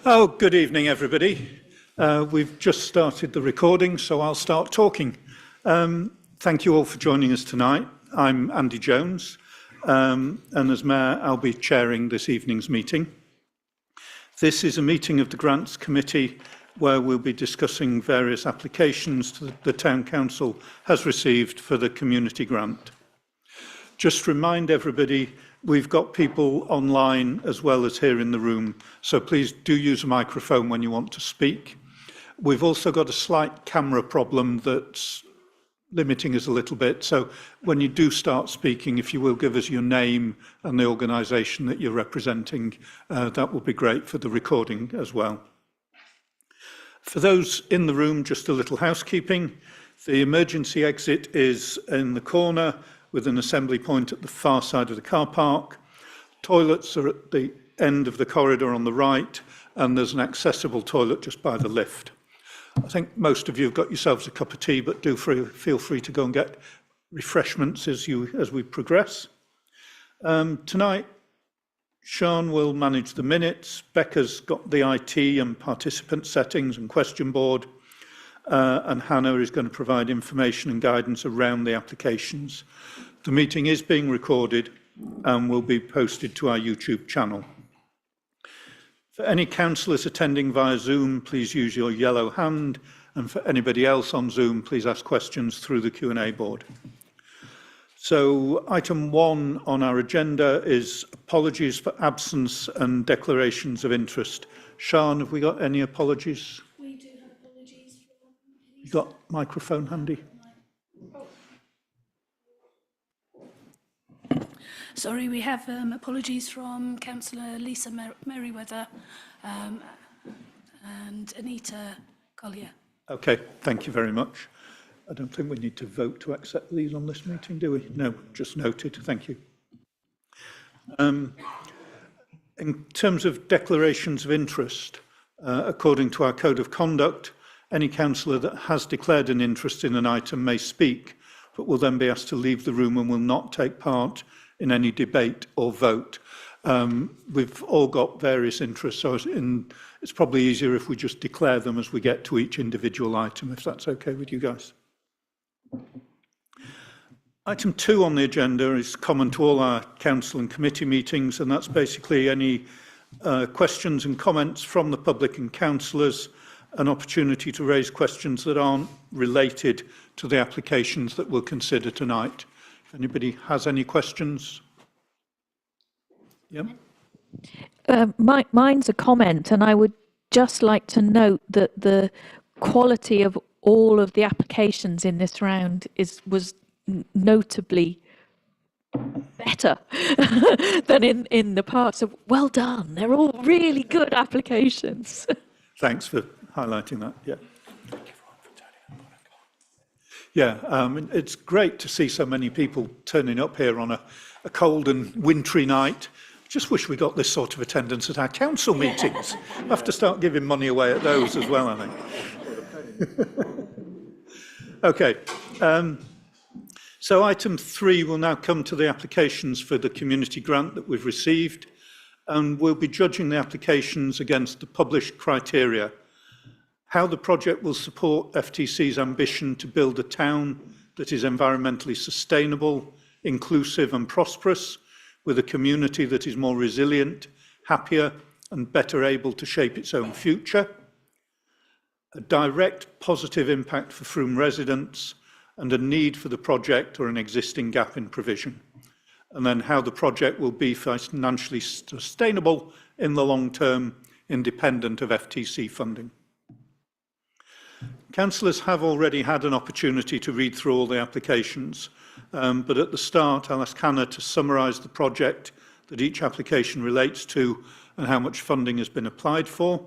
Oh, good evening, everybody. We've just started the recording, so I'll start talking. Thank you all for joining us tonight. I'm Andy Jones, and as Mayor, I'll be chairing this evening's meeting. This is a meeting of the Grants Committee where we'll be discussing various applications that the Town Council has received for the community grant. Just remind everybody, we've got people online as well as here in the room, so please do use a microphone when you want to speak. We've also got a slight camera problem that's limiting us a little bit, so when you do start speaking, if you will give us your name and the organisation that you're representing, that will be great for the recording as well. For those in the room, just a little housekeeping. The emergency exit is in the corner with an assembly point at the far side of the car park. Toilets are at the end of the corridor on the right, and there's an accessible toilet just by the lift. I think most of you have got yourselves a cup of tea, but do feel free to go and get refreshments as we progress. Tonight, Sean will manage the minutes. Becca's got the IT and participant settings and question board. And Hannah is going to provide information and guidance around the applications. The meeting is being recorded and will be posted to our YouTube channel. For any councillors attending via Zoom, please use your yellow hand, and for anybody else on Zoom, please ask questions through the Q&A board. So item 1 on our agenda is apologies for absence and declarations of interest. Sian, have we got any apologies? We do have apologies. You got microphone handy? Sorry, we have apologies from Councillor Lisa Merriweather and Anita Collier. Okay, thank you very much. I don't think we need to vote to accept these on this meeting, do we? No, just noted. Thank you. In terms of declarations of interest, according to our Code of Conduct, any councillor that has declared an interest in an item may speak, but will then be asked to leave the room and will not take part in any debate or vote. We've all got various interests, so it's probably easier if we just declare them as we get to each individual item, if that's okay with you guys. Item 2 on the agenda is common to all our council and committee meetings, and that's basically any questions and comments from the public and councillors, an opportunity to raise questions that aren't related to the applications that we'll consider tonight. If anybody has any questions? Yeah. Mine's a comment, and I would just like to note that the quality of all of the applications in this round was notably better than in the past. So well done. They're all really good applications. Thanks for highlighting that. Yeah. Yeah, it's great to see so many people turning up here on a cold and wintry night. Just wish we got this sort of attendance at our council meetings. We'll have to start giving money away at those as well, I think. Okay, so item 3 will now come to the applications for the community grant that we've received, and we'll be judging the applications against the published criteria. How the project will support FTC's ambition to build a town that is environmentally sustainable, inclusive and prosperous, with a community that is more resilient, happier and better able to shape its own future. A direct positive impact for Frome residents, and a need for the project or an existing gap in provision. And then how the project will be financially sustainable in the long term, independent of FTC funding. Councillors have already had an opportunity to read through all the applications, but at the start I'll ask Hannah to summarise the project that each application relates to and how much funding has been applied for.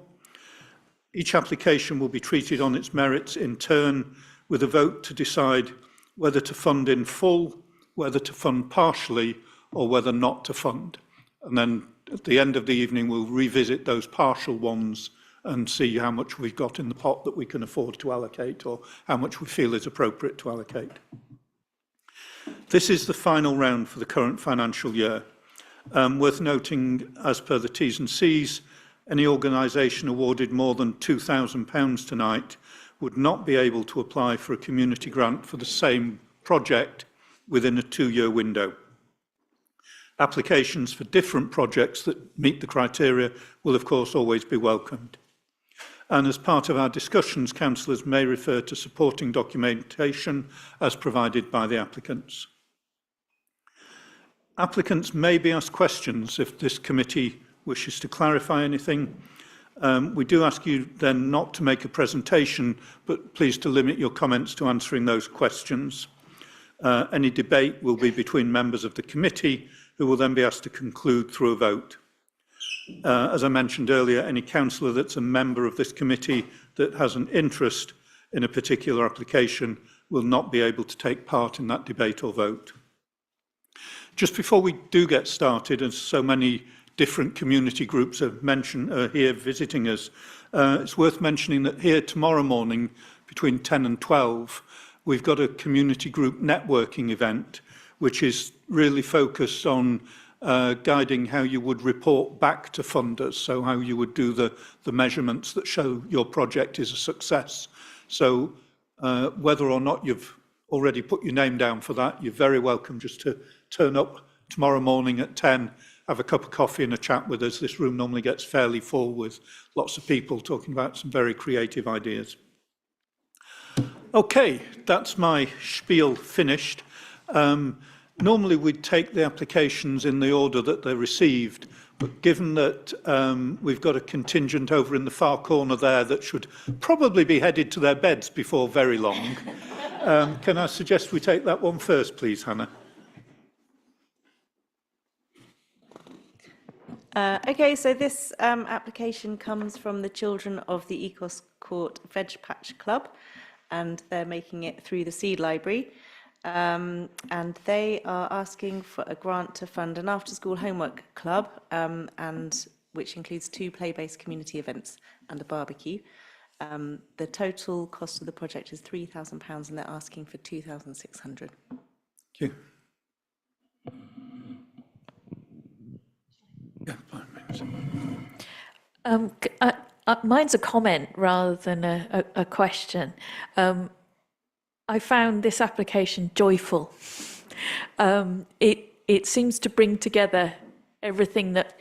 Each application will be treated on its merits in turn, with a vote to decide whether to fund in full, whether to fund partially, or whether not to fund. And then at the end of the evening, we'll revisit those partial ones and see how much we've got in the pot that we can afford to allocate, or how much we feel is appropriate to allocate. This is the final round for the current financial year. Worth noting, as per the T's and C's, any organisation awarded more than £2,000 tonight would not be able to apply for a community grant for the same project within a 2-year window. Applications for different projects that meet the criteria will of course always be welcomed. And as part of our discussions, councillors may refer to supporting documentation as provided by the applicants. Applicants may be asked questions if this committee wishes to clarify anything. We do ask you then not to make a presentation, but please to limit your comments to answering those questions. Any debate will be between members of the committee, who will then be asked to conclude through a vote. As I mentioned earlier, any councillor that's a member of this committee that has an interest in a particular application will not be able to take part in that debate or vote. Just before we do get started, as so many different community groups have mentioned here visiting us, it's worth mentioning that here tomorrow morning between 10 and 12, we've got a community group networking event, which is really focused on guiding how you would report back to funders, so how you would do the measurements that show your project is a success. So whether or not you've already put your name down for that, you're very welcome just to turn up tomorrow morning at 10, have a cup of coffee and a chat with us. This room normally gets fairly full with lots of people talking about some very creative ideas. Okay, that's my spiel finished. Normally we'd take the applications in the order that they're received, but given that we've got a contingent over in the far corner there that should probably be headed to their beds before very long, can I suggest we take that one first, please, Hannah? Okay, so this application comes from the children of the Ecos Court Veg Patch Club, and they're making it through the Seed Library. And they are asking for a grant to fund an after-school homework club, and which includes 2 play-based community events and a barbecue. The total cost of the project is £3,000, and they're asking for £2,600. Thank you. Yeah, 5 minutes. Mine's a comment rather than a question. I found this application joyful. It seems to bring together everything that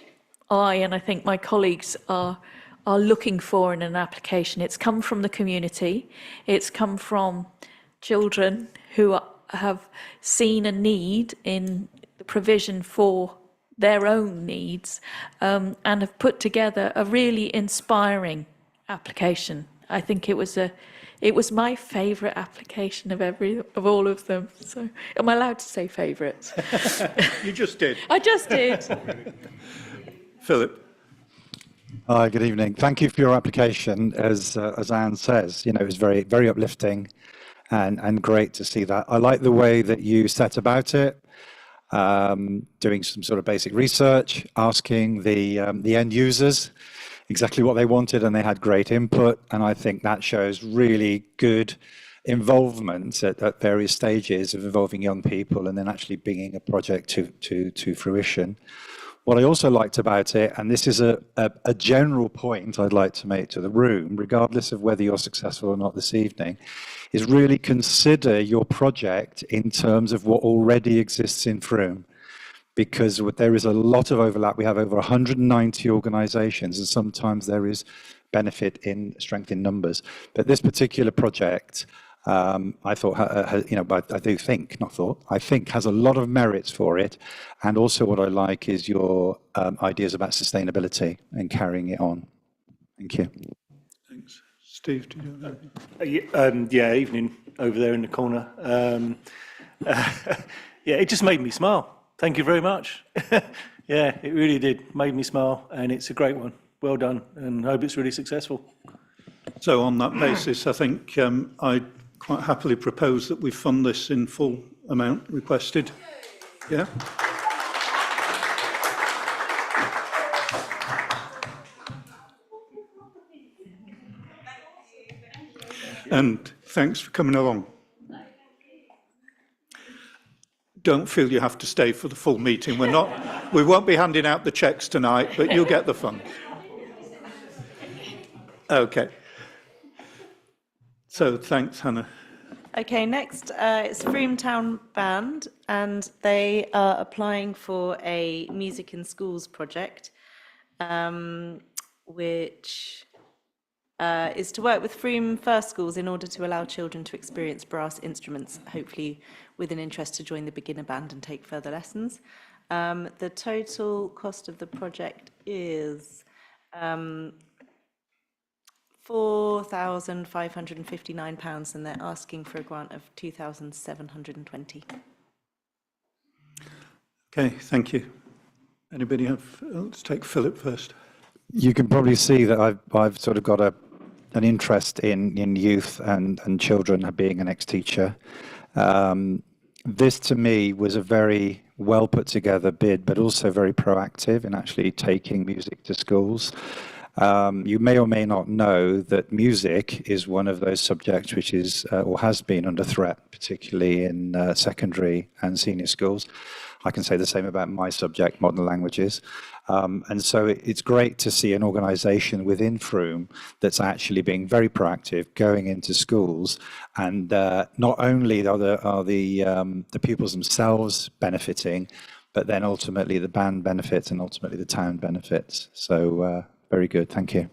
I think my colleagues are looking for in an application. It's come from the community. It's come from children who have seen a need in the provision for their own needs, and have put together a really inspiring application. I think it was my favourite application of all of them. So, am I allowed to say favourites? You just did. I just did. Philip. Hi, good evening. Thank you for your application. As Anne says, it was very, very uplifting and great to see that. I like the way that you set about it, doing some sort of basic research, asking the end users exactly what they wanted, and they had great input, and I think that shows really good involvement at various stages of involving young people and then actually bringing a project to fruition. What I also liked about it, and this is a general point I'd like to make to the room, regardless of whether you're successful or not this evening, is really consider your project in terms of what already exists in Frome. Because there is a lot of overlap. We have over 190 organisations, and sometimes there is benefit in strength in numbers. But this particular project, I thought, but I do think, not thought, I think has a lot of merits for it. And also what I like is your ideas about sustainability and carrying it on. Thank you. Thanks. Steve, do you have anything? Yeah, evening over there in the corner. Yeah, it just made me smile. Thank you very much. Yeah, it really did. Made me smile, and it's a great one. Well done, and hope it's really successful. So on that basis, I think I'd quite happily propose that we fund this in full amount requested. Yeah? And thanks for coming along. Don't feel you have to stay for the full meeting. We won't be handing out the cheques tonight, but you'll get the funds. Okay. So thanks, Hannah. Okay, next it's Frome Town Band, and they are applying for a music in schools project, which is to work with Frome First Schools in order to allow children to experience brass instruments, hopefully with an interest to join the beginner band and take further lessons. The total cost of the project is £4,559, and they're asking for a grant of 2,720. Okay, thank you. Anybody have, let's take Philip first. You can probably see that I've sort of got an interest in youth and children being an ex-teacher. This to me was a very well put together bid, but also very proactive in actually taking music to schools. You may or may not know that music is one of those subjects which is or has been under threat, particularly in secondary and senior schools. I can say the same about my subject, modern languages. And so it's great to see an organisation within Frome that's actually being very proactive, going into schools, and not only are the pupils themselves benefiting, but then ultimately the band benefits and ultimately the town benefits. So very good, thank you.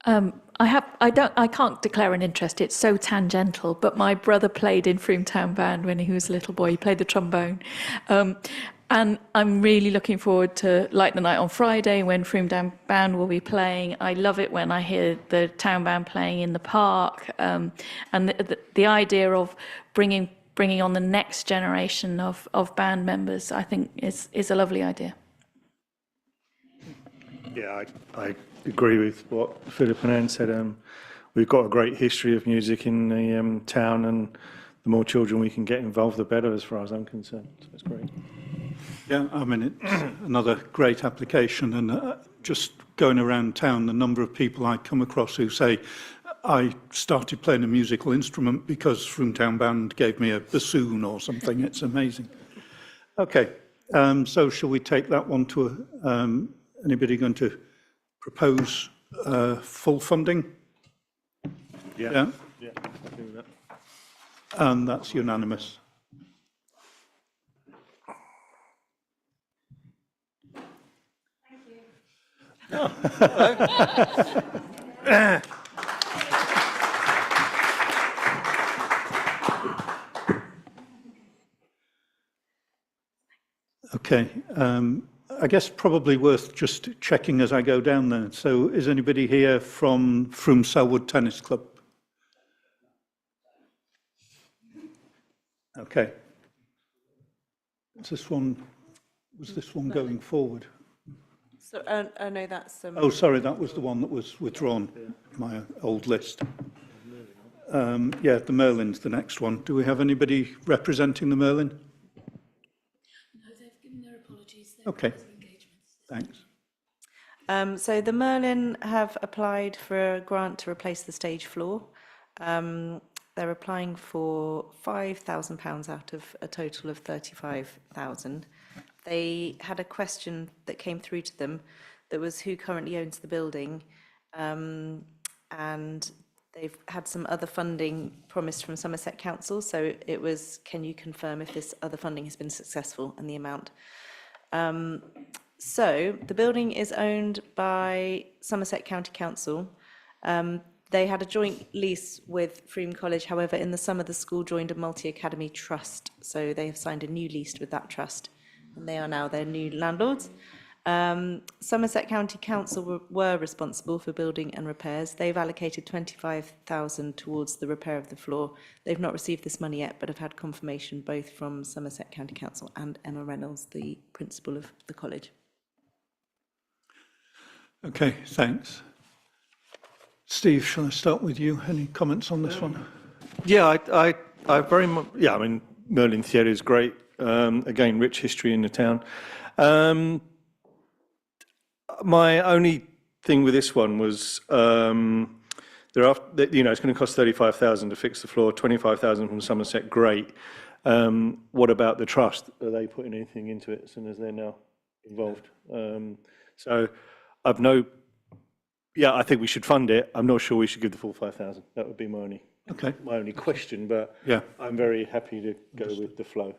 I can't declare an interest. It's so tangential. But my brother played in Frome Town Band when he was a little boy. He played the trombone, and I'm really looking forward to Light the Night on Friday when Frome Town Band will be playing. I love it when I hear the town band playing in the park, and the idea of bringing on the next generation of band members, I think, is a lovely idea. Yeah, I agree with what Philip and Anne said. We've got a great history of music in the town, and the more children we can get involved, the better, as far as I'm concerned. So it's great. Yeah, I mean, it's another great application, and just going around town, the number of people I come across who say, I started playing a musical instrument because Frome Town Band gave me a bassoon or something. It's amazing. Okay, so shall we take that one to, anybody going to propose full funding? Yeah? Yeah, I do that. And that's unanimous. Okay, I guess probably worth just checking as I go down there. So is anybody here from Selwood Tennis Club? Okay. Is this one, was this one going forward? So, oh no, that's... Oh, sorry, that was the one that was withdrawn, my old list. Yeah, the Merlin's the next one. Do we have anybody representing the Merlin? No, they've given their apologies. Okay, thanks. So the Merlin have applied for a grant to replace the stage floor. They're applying for £5,000 out of a total of 35,000. They had a question that came through to them that was who currently owns the building, and they've had some other funding promised from Somerset Council. So it was, can you confirm if this other funding has been successful and the amount? So the building is owned by Somerset County Council. They had a joint lease with Frome College. However, in the summer, the school joined a multi-academy trust. So they have signed a new lease with that trust, and they are now their new landlords. Somerset County Council were responsible for building and repairs. They've allocated 25,000 towards the repair of the floor. They've not received this money yet, but have had confirmation both from Somerset County Council and Emma Reynolds, the principal of the college. Okay, thanks. Steve, shall I start with you? Any comments on this one? Yeah, I very much, yeah, I mean, Merlin Theatre is great. Again, rich history in the town. My only thing with this one was there are, you know, it's going to cost 35,000 to fix the floor, 25,000 from Somerset. Great. What about the trust? Are they putting anything into it as soon as they're now involved? So I've no, yeah, I think we should fund it. I'm not sure we should give the full 5,000. That would be Okay. my only question, but Yeah. I'm very happy to go with the flow.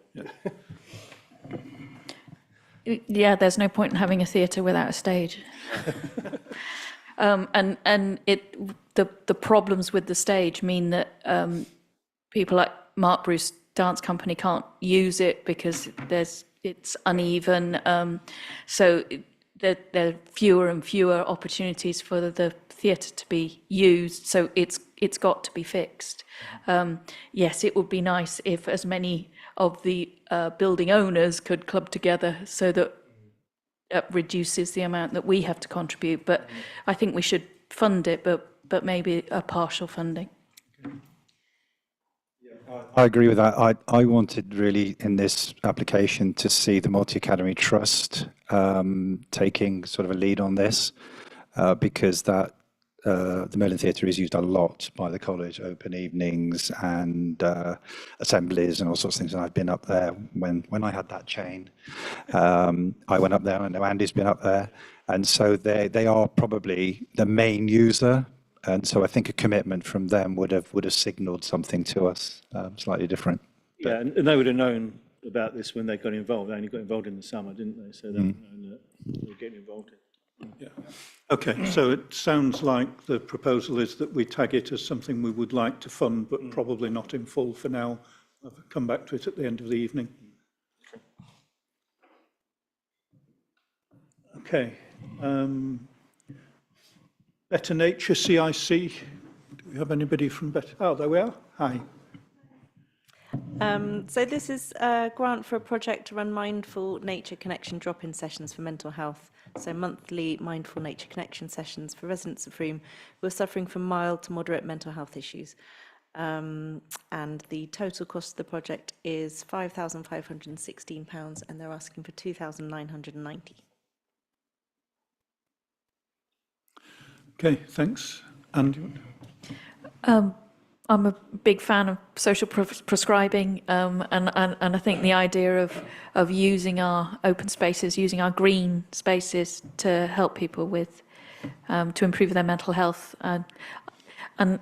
Yeah, there's no point in having a theatre without a stage. And the problems with the stage mean that people like Mark Bruce Dance Company can't use it because it's uneven. So there are fewer and fewer opportunities for the theatre to be used. So it's got to be fixed. Yes, it would be nice if as many of the building owners could club together so that reduces the amount that we have to contribute. But I think we should fund it, but maybe a partial funding. I agree with that. I wanted really in this application to see the Multi-Academy Trust taking sort of a lead on this because that the Merlin Theatre is used a lot by the college, open evenings and assemblies and all sorts of things. And I've been up there when I had that chain. I went up there. I know Andy's been up there, and so they are probably the main user. And so I think a commitment from them would have signalled something to us slightly different. Yeah, and they would have known about this when they got involved. They only got involved in the summer, didn't they? So they would have known that they were getting involved in. Yeah. Okay, so it sounds like the proposal is that we tag it as something we would like to fund, but probably not in full for now. I'll come back to it at the end of the evening. Okay. Better Nature CIC. Do we have anybody from Better? Oh, there we are. Hi. So this is a grant for a project to run mindful nature connection drop-in sessions for mental health. So monthly mindful nature connection sessions for residents of Frome who are suffering from mild to moderate mental health issues. And the total cost of the project is £5,516 and they're asking for £2,990. Okay, thanks. Andy? I'm a big fan of social prescribing, and I think the idea of using our open spaces, using our green spaces to help people with to improve their mental health, and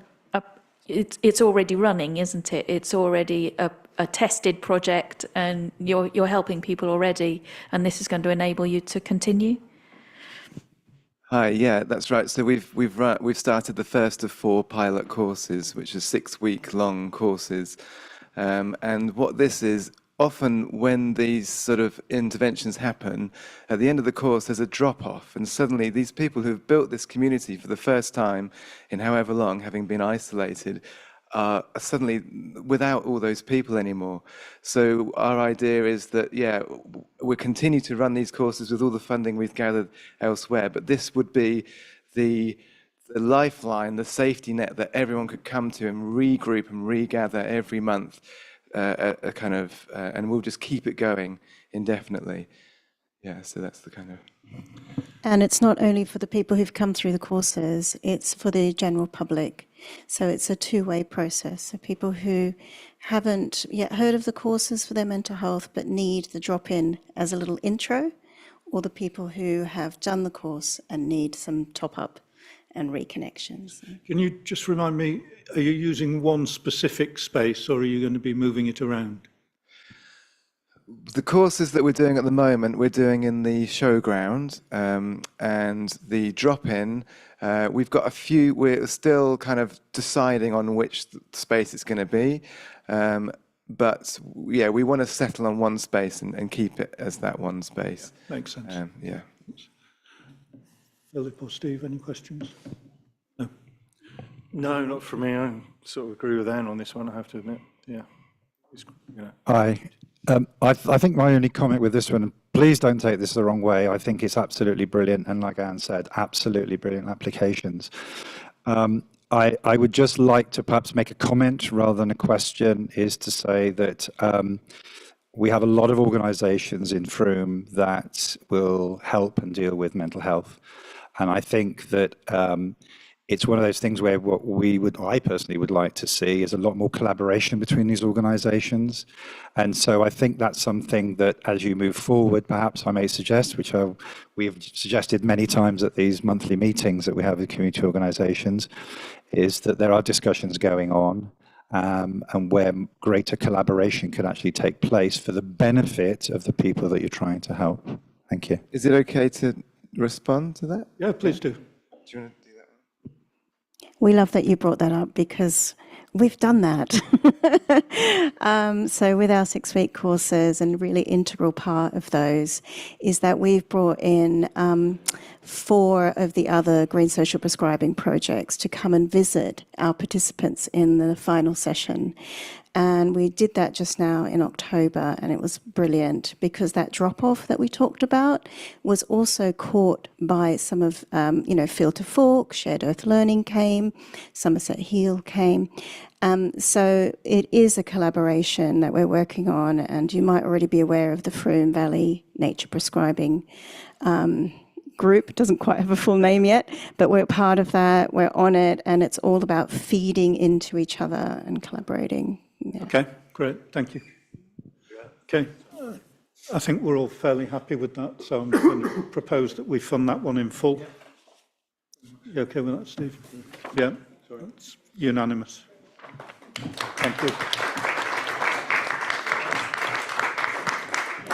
it's already running, isn't it? It's already a tested project, and you're helping people already, and this is going to enable you to continue. Hi, yeah, that's right. So we've started the first of 4 pilot courses, which are 6-week-long courses. And what this is, often when these sort of interventions happen, at the end of the course, there's a drop-off. And suddenly these people who've built this community for the first time in however long, having been isolated, are suddenly without all those people anymore. So our idea is that, yeah, we'll continue to run these courses with all the funding we've gathered elsewhere, but this would be the lifeline, the safety net that everyone could come to and regroup and regather every month, and we'll just keep it going indefinitely. Yeah, so that's the kind of... And it's not only for the people who've come through the courses, it's for the general public. So it's a two-way process. So people who haven't yet heard of the courses for their mental health but need the drop-in as a little intro, or the people who have done the course and need some top-up and reconnections. Can you just remind me, are you using one specific space or are you going to be moving it around? The courses that we're doing at the moment, we're doing in the showground, and the drop-in, we've got a few, we're still kind of deciding on which space it's going to be, but yeah, we want to settle on one space and keep it as that one space. Yeah, makes sense. Yeah. Philip or Steve, any questions? No. No, not for me. I sort of agree with Anne on this one, I have to admit. Yeah. I think my only comment with this one, and please don't take this the wrong way, I think it's absolutely brilliant, and like Anne said, absolutely brilliant applications. I would just like to perhaps make a comment rather than a question, is to say that we have a lot of organisations in Frome that will help and deal with mental health. And I think that it's one of those things where I personally would like to see is a lot more collaboration between these organizations. And so I think that's something that as you move forward, perhaps I may suggest, we've suggested many times at these monthly meetings that we have with community organizations, is that there are discussions going on and where greater collaboration could actually take place for the benefit of the people that you're trying to help. Thank you. Is it okay to respond to that? Yeah, please do. Do you want to do that? We love that you brought that up because we've done that. So with our 6-week courses, and really integral part of those is that we've brought in 4 of the other green social prescribing projects to come and visit our participants in the final session. And we did that just now in October, and it was brilliant because that drop-off that we talked about was also caught by some of, Field to Fork, Shared Earth Learning came, Somerset Heal came. So it is a collaboration that we're working on, and you might already be aware of the Frome Valley Nature Prescribing group. It doesn't quite have a full name yet, but we're part of that, we're on it, and it's all about feeding into each other and collaborating. Yeah. Okay, great, thank you. Okay, I think we're all fairly happy with that, so I'm going to propose that we fund that one in full. You okay with that, Steve? Yeah, it's unanimous. Thank you.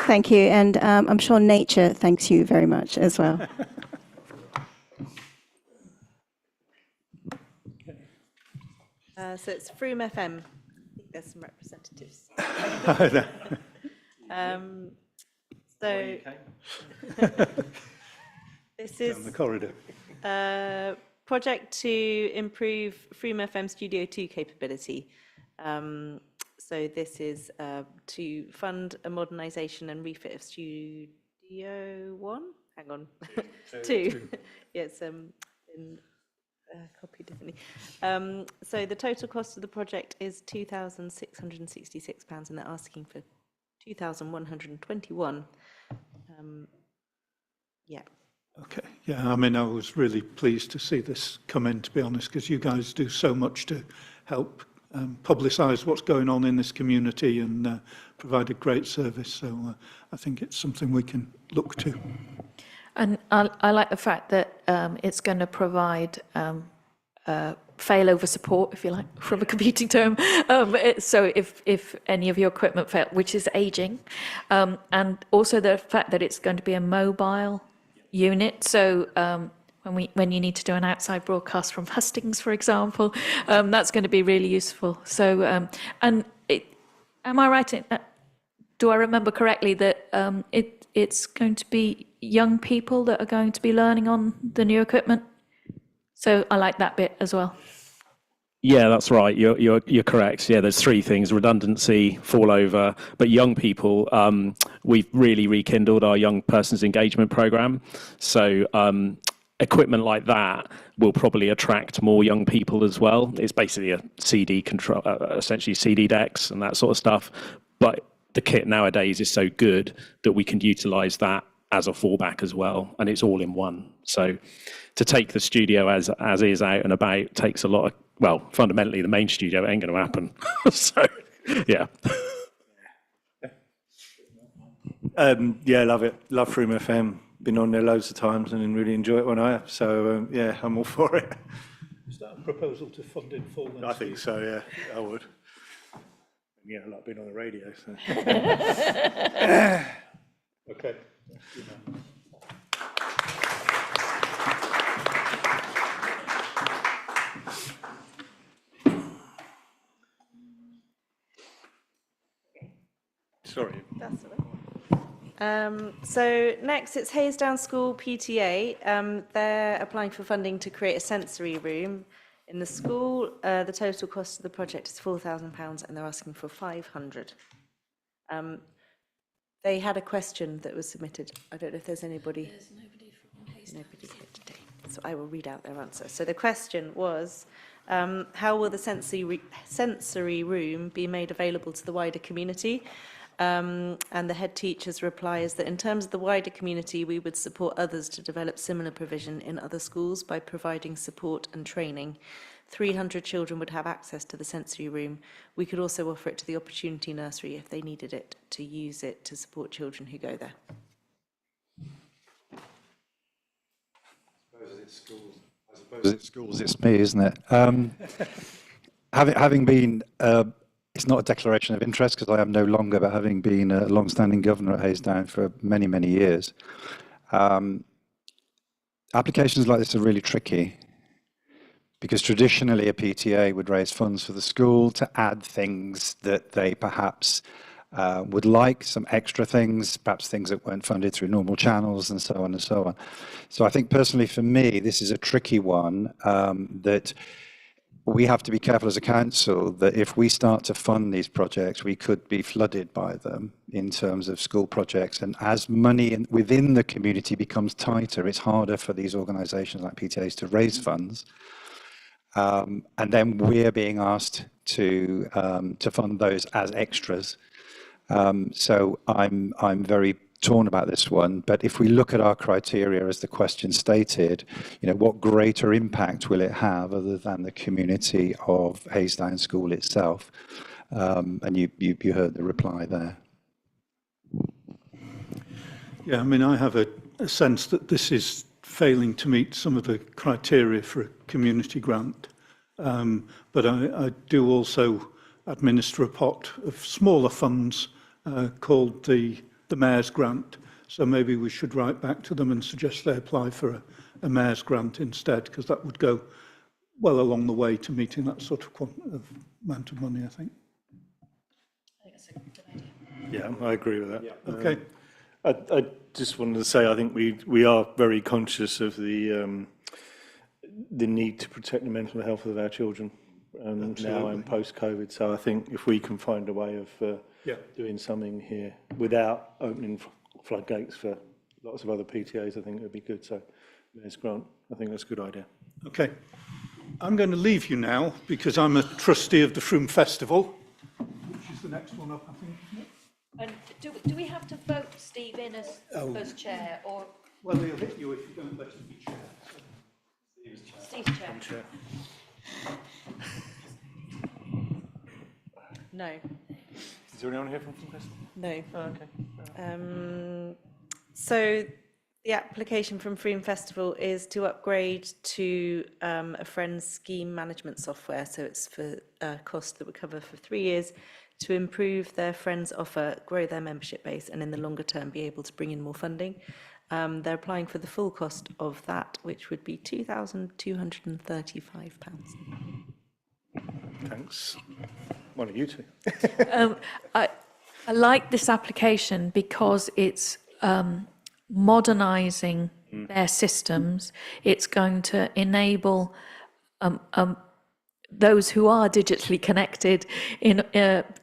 Thank you, and I'm sure nature thanks you very much as well. So it's Frome FM. I think there's some representatives. So this is Down the corridor. a project to improve Frome FM Studio 2 capability. So this is to fund a modernisation and refit of Studio 1. Hang on, 2. Yeah, it's been copied differently. So the total cost of the project is £2,666, and they're asking for 2,121. Yeah. Okay, yeah, I mean, I was really pleased to see this come in, to be honest, because you guys do so much to help publicise what's going on in this community and provide a great service. So I think it's something we can look to. And I like the fact that it's going to provide failover support, if you like, from a computing term. So if any of your equipment fail, which is aging, and also the fact that it's going to be a mobile unit. So when you need to do an outside broadcast from Hustings, for example, that's going to be really useful. So am I right in that? Do I remember correctly that it's going to be young people that are going to be learning on the new equipment? So I like that bit as well. Yeah, that's right. You're correct. Yeah, there's 3 things: redundancy, fallover, but young people. We've really rekindled our young persons engagement program. So equipment like that will probably attract more young people as well. It's basically a CD control, essentially CD decks and that sort of stuff. But the kit nowadays is so good that we can utilize that as a fallback as well, and it's all in one. So to take the studio as is out and about takes a lot of, well, fundamentally the main studio ain't going to happen. So yeah. Yeah, love it. Love Frome FM. Been on there loads of times and really enjoy it when I have. So yeah, I'm all for it. Is that a proposal to fund in full? Then, I think so. Yeah, I would. Yeah, I like being on the radio. So. Okay. Sorry. That's all right. So next, it's Haysdown School PTA. They're applying for funding to create a sensory room in the school. The total cost of the project is £4,000, and they're asking for 500. They had a question that was submitted. I don't know if there's anybody. There's nobody here today, so I will read out their answer. So the question was, how will the sensory room be made available to the wider community? And the head teacher's reply is that in terms of the wider community, we would support others to develop similar provision in other schools by providing support and training. 300 children would have access to the sensory room. We could also offer it to the Opportunity Nursery if they needed it, to use it to support children who go there. I suppose it's schools, it's me, isn't it? Having been, it's not a declaration of interest because I am no longer, but having been a long-standing governor at Haysdown for many, many years, applications like this are really tricky because traditionally a PTA would raise funds for the school to add things that they perhaps would like, some extra things, perhaps things that weren't funded through normal channels and so on and so on. So I think personally for me, this is a tricky one that we have to be careful as a council that if we start to fund these projects, we could be flooded by them in terms of school projects. And as money within the community becomes tighter, it's harder for these organisations like PTAs to raise funds. And then we're being asked to fund those as extras. So I'm very torn about this one, but if we look at our criteria as the question stated, what greater impact will it have other than the community of Haysdown School itself? And you heard the reply there. Yeah, I mean, I have a sense that this is failing to meet some of the criteria for a community grant. But I do also administer a pot of smaller funds called the Mayor's Grant. So maybe we should write back to them and suggest they apply for a Mayor's Grant instead, because that would go well along the way to meeting that sort of amount of money, I think. I think that's a good idea. Yeah, I agree with that. Yeah. Okay. I just wanted to say I think we are very conscious of the need to protect the mental health of our children now and post-COVID. So I think if we can find a way of doing something here without opening floodgates for lots of other PTAs, I think it would be good. So there's Grant. I think that's a good idea. Okay. I'm going to leave you now because I'm a trustee of the Froome Festival, which is the next one up, I think, isn't it? And do we have to vote Steve in as chair, or Well, he'll hit you if you don't let him be chair. Steve's chair? No, Is there anyone here from Festival? no. Oh, okay. So the application from Froome Festival is to upgrade to a Friends scheme management software. So it's for a cost that would cover for 3 years to improve their Friends offer, grow their membership base, and in the longer term be able to bring in more funding. They're applying for the full cost of that, which would be £2,235. Thanks. One of you two. I like this application because it's modernising their systems. It's going to enable those who are digitally connected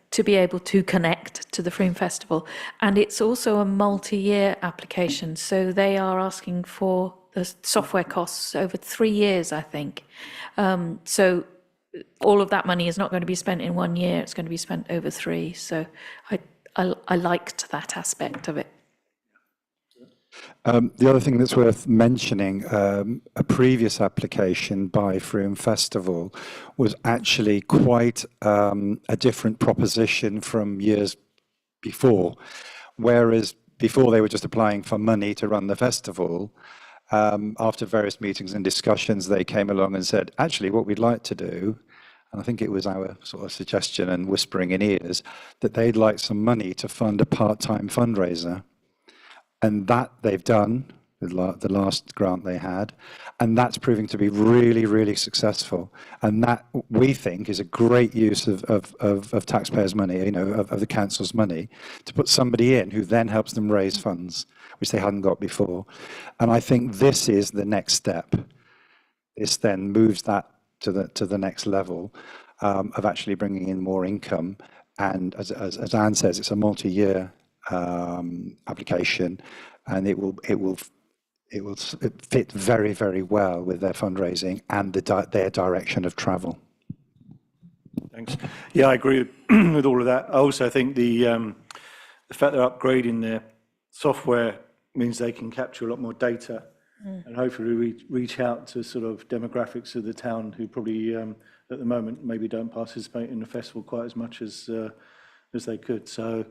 to be able to connect to the Froome Festival. And it's also a multi-year application. So they are asking for the software costs over 3 years, I think. So all of that money is not going to be spent in 1 year. It's going to be spent over 3. So I liked that aspect of it. The other thing that's worth mentioning, a previous application by Froome Festival was actually quite a different proposition from years before. Whereas before they were just applying for money to run the festival, after various meetings and discussions, they came along and said, actually, what we'd like to do, and I think it was our sort of suggestion and whispering in ears, that they'd like some money to fund a part-time fundraiser. And that they've done with the last grant they had, and that's proving to be really, really successful. And that, we think, is a great use of taxpayers' money, of the council's money, to put somebody in who then helps them raise funds, which they hadn't got before. And I think this is the next step. This then moves that to the next level of actually bringing in more income. And as Anne says, it's a multi-year application, and it will fit very, very well with their fundraising and their direction of travel. Thanks. Yeah, I agree with all of that. I also think the the fact they're upgrading their software means they can capture a lot more data and hopefully reach out to sort of demographics of the town who probably at the moment maybe don't participate in the festival quite as much as they could. So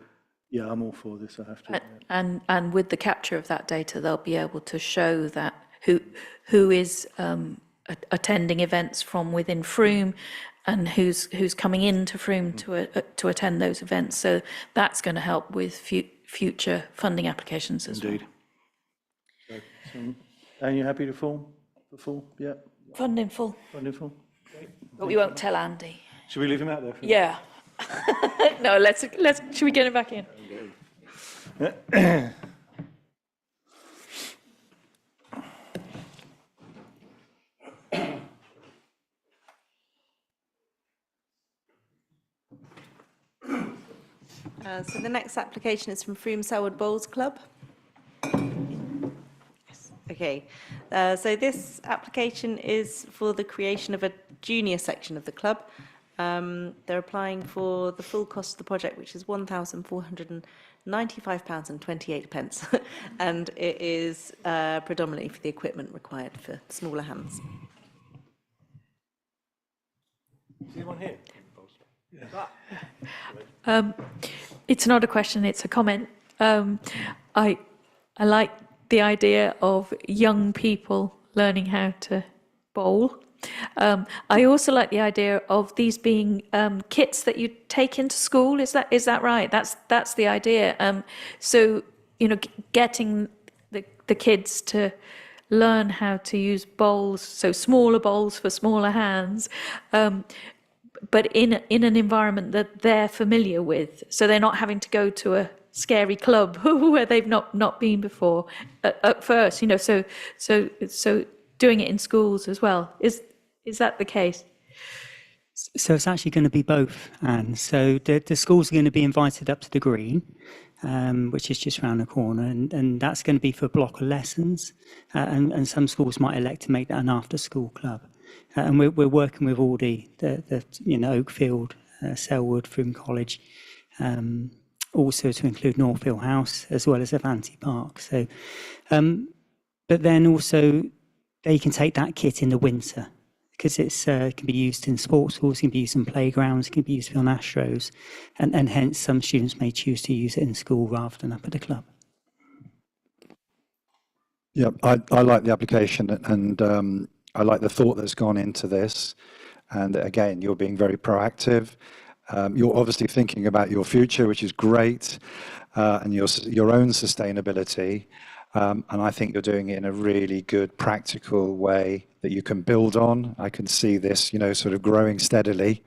yeah, I'm all for this, I have to admit. And with the capture of that data, they'll be able to show that who is attending events from within Frome and who's coming into Frome to attend those events. So that's going to help with future funding applications as Indeed. So, and you happy to full? Yeah. well. Fund in full, Fund in full? Great. but we won't tell Andy. Should we leave him out there? Yeah. No, should we get him back in? So the next application is from Frome Selwood Bowls Club. Yes. Okay, so this application is for the creation of a junior section of the club. They're applying for the full cost of the project, which is £1,495.28, and it is predominantly for the equipment required for smaller hands. Is anyone here? It's not a question, it's a comment. I like the idea of young people learning how to bowl. I also like the idea of these being kits that you take into school. Is that right? That's the idea. So getting the kids to learn how to use bowls, so smaller bowls for smaller hands. But in an environment that they're familiar with, so they're not having to go to a scary club where they've not been before at first. So doing it in schools as well. Is that the case? So it's actually going to be both, Anne. So the schools are going to be invited up to the green, which is just around the corner, and that's going to be for a block of lessons. And some schools might elect to make that an after-school club. And we're working with all the Oakfield, Selwood, Frome College, also to include Northfield House as well as Avanti Park. So, but then also they can take that kit in the winter because it can be used in sports halls, it can be used in playgrounds, it can be used on Astros, and hence some students may choose to use it in school rather than up at the club. Yeah, I like the application and I like the thought that's gone into this. And again, you're being very proactive. You're obviously thinking about your future, which is great, and your own sustainability. And I think you're doing it in a really good, practical way that you can build on. I can see this, sort of growing steadily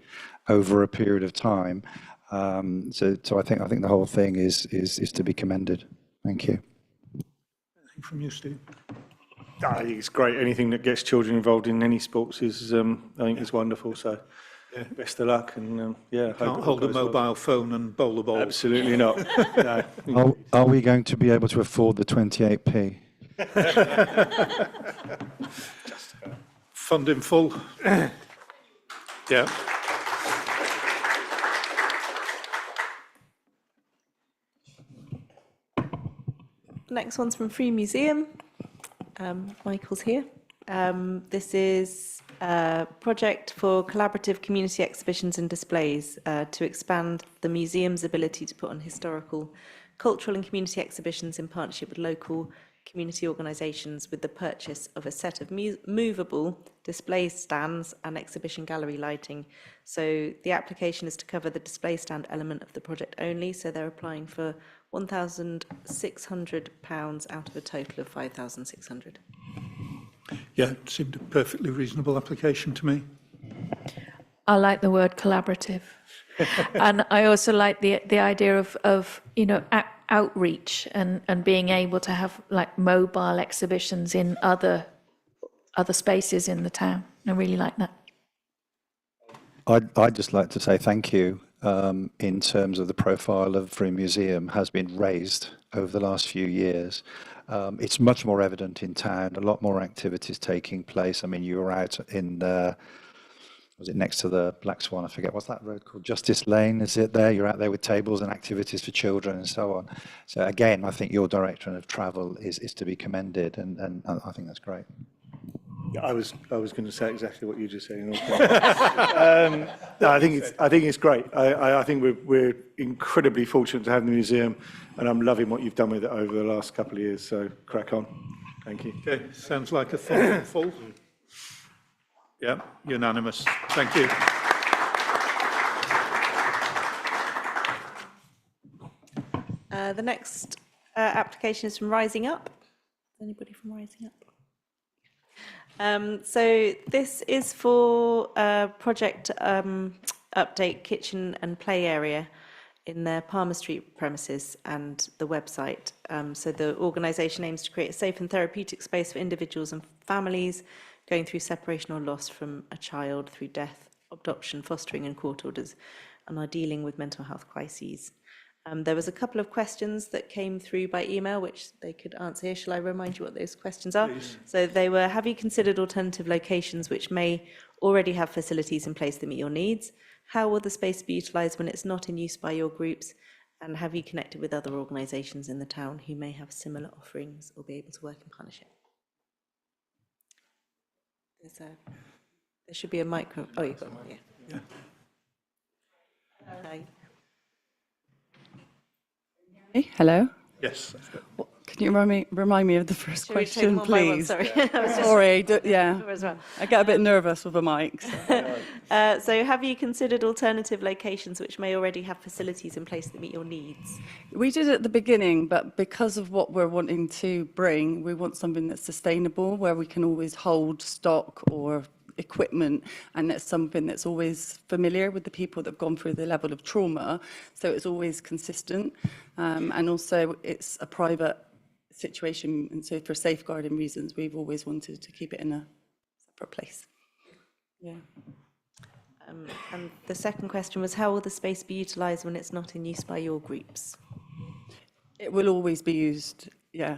over a period of time. So I think the whole thing is to be commended. Thank you. From you, Steve. I think it's great. Anything that gets children involved in any sports is, I think, is wonderful. So, yeah, best of luck, and yeah. Can't hold a mobile phone and bowl a ball. Absolutely not. No. Are we going to be able to afford the 28p? Fund in full. Yeah. Next one's from Frome Museum. Michael's here. This is a project for collaborative community exhibitions and displays to expand the museum's ability to put on historical, cultural and community exhibitions in partnership with local community organisations with the purchase of a set of movable display stands and exhibition gallery lighting. So the application is to cover the display stand element of the project only, so they're applying for £1,600 out of a total of £5,600. Yeah, it seemed a perfectly reasonable application to me. I like the word collaborative. And I also like the idea of outreach and being able to have like mobile exhibitions in other spaces in the town. I really like that. I'd just like to say thank you. In terms of the profile of Frome Museum has been raised over the last few years. It's much more evident in town, a lot more activities taking place. I mean, you were out in was it next to the Black Swan? I forget, what's that road called? Justice Lane, is it there? You're out there with tables and activities for children and so on. So again, I think your direction of travel is to be commended, and I think that's great. I was going to say exactly what you just said. In all no, I think it's great. I think we're incredibly fortunate to have the museum, and I'm loving what you've done with it over the last couple of years. So crack on. Thank you. Okay, sounds like a full. Yeah, unanimous. Thank you. The next application is from Rising Up. Anybody from Rising Up? So this is for project update kitchen and play area in their Palmer Street premises and the website. So the organisation aims to create a safe and therapeutic space for individuals and families going through separation or loss from a child through death, adoption, fostering and court orders, and are dealing with mental health crises. There was a couple of questions that came through by email, which they could answer here. Shall I remind you what those questions are? Please. So they were, have you considered alternative locations which may already have facilities in place that meet your needs? How will the space be utilised when it's not in use by your groups? And have you connected with other organisations in the town who may have similar offerings or be able to work in partnership? There should be a micro. Oh, you've got one, yeah. Hi. Hello. Yes. Can you remind me of the first Shall we take question, them one by one? please? Sorry. I was just- Sorry. Yeah. as well. I get a bit nervous with a mic. So. So have you considered alternative locations which may already have facilities in place that meet your needs? We did at the beginning, but because of what we're wanting to bring, we want something that's sustainable, where we can always hold stock or equipment, and it's something that's always familiar with the people that have gone through the level of trauma, so it's always consistent, and also it's a private situation, and so for safeguarding reasons we've always wanted to keep it in a separate place. Yeah. And the second question was, how will the space be utilised when it's not in use by your groups? It will always be used, yeah.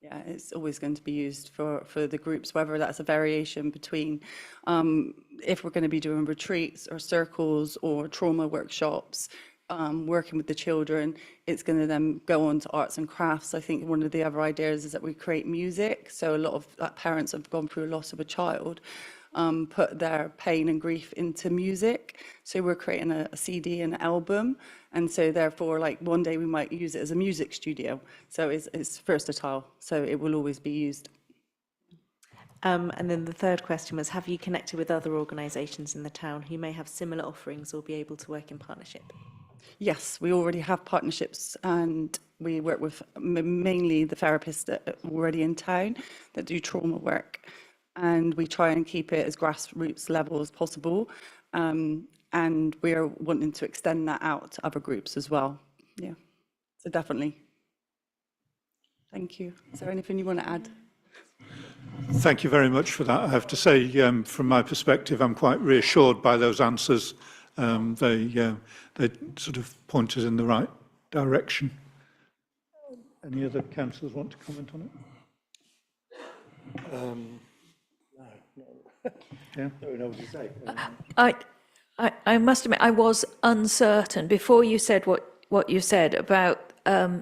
Yeah, it's always going to be used for the groups, whether that's a variation between if we're going to be doing retreats or circles or trauma workshops, working with the children, it's going to then go on to arts and crafts. I think one of the other ideas is that we create music. So a lot of parents have gone through a loss of a child, put their pain and grief into music. So we're creating a CD and an album. And so therefore, like one day we might use it as a music studio. So it's versatile. So it will always be used. And then the third question was, have you connected with other organisations in the town who may have similar offerings or be able to work in partnership? Yes, we already have partnerships, and we work with mainly the therapists that are already in town that do trauma work. And we try and keep it as grassroots level as possible. And we're wanting to extend that out to other groups as well. Yeah, so definitely. Thank you. Is there anything you want to add? Thank you very much for that. I have to say, from my perspective, I'm quite reassured by those answers. They sort of point us in the right direction. Any other councillors want to comment on it? Yeah. I don't know what to say. I must admit, I was uncertain before you said what you said about the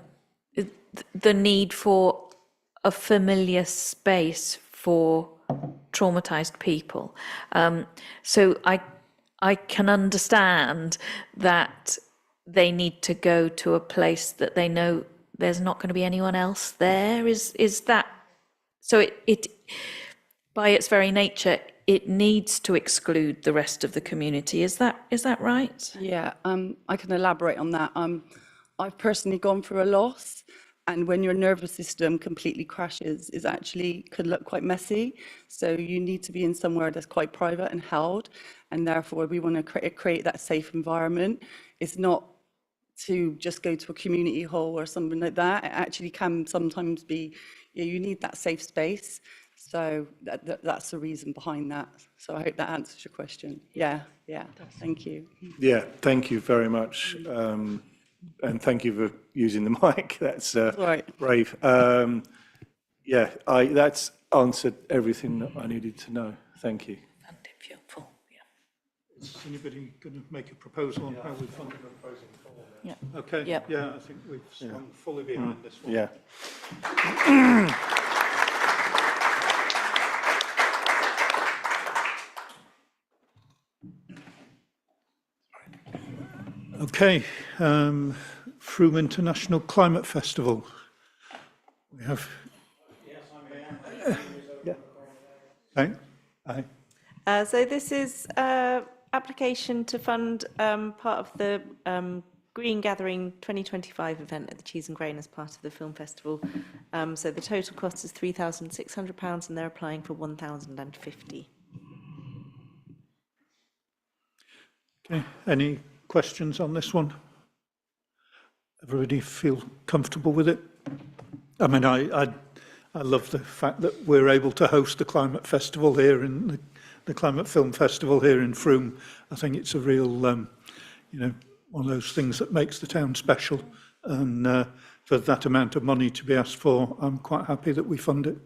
need for a familiar space for traumatized people. So I can understand that they need to go to a place that they know there's not going to be anyone else there. Is that so? It by its very nature, it needs to exclude the rest of the community. Is that right? Yeah, I can elaborate on that. I've personally gone through a loss, and when your nervous system completely crashes, it actually could look quite messy. So you need to be in somewhere that's quite private and held, and therefore we want to create that safe environment. It's not to just go to a community hall or something like that. It actually can sometimes be, you need that safe space. So that's the reason behind that. So I hope that answers your question. Yeah, thank you. Yeah, thank you very much. And thank you for using the mic. That's right. Brave. Yeah, that's answered everything that I needed to know. Thank you. And if you're full, yeah. Is anybody going to make a proposal on how we fund it? Yeah. Okay, Yep. yeah, I think we've swung fully behind this one. Yeah. Okay, Frome International Climate Festival. We have. Yes, I'm here. Yeah. Aye. So this is application to fund part of the Green Gathering 2025 event at the Cheese and Grain as part of the film festival. So the total cost is £3,600 and they're applying for 1,050. Okay, any questions on this one? Everybody feel comfortable with it? I mean, I love the fact that we're able to host the climate festival here in the Climate Film Festival here in Frome. I think it's a real, you know, one of those things that makes the town special. And for that amount of money to be asked for, I'm quite happy that we fund it.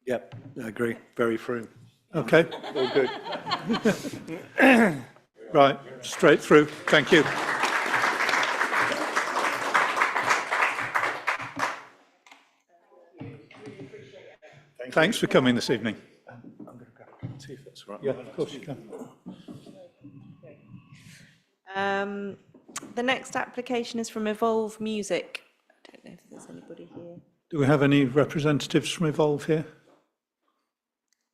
Yep, I agree. Very Frome. Okay, All good. right, straight through. Thank you. Thanks for coming this evening. I'm going to go see if that's right. Yeah, of course you can. The next application is from Evolve Music. I don't know if there's anybody here. Do we have any representatives from Evolve here?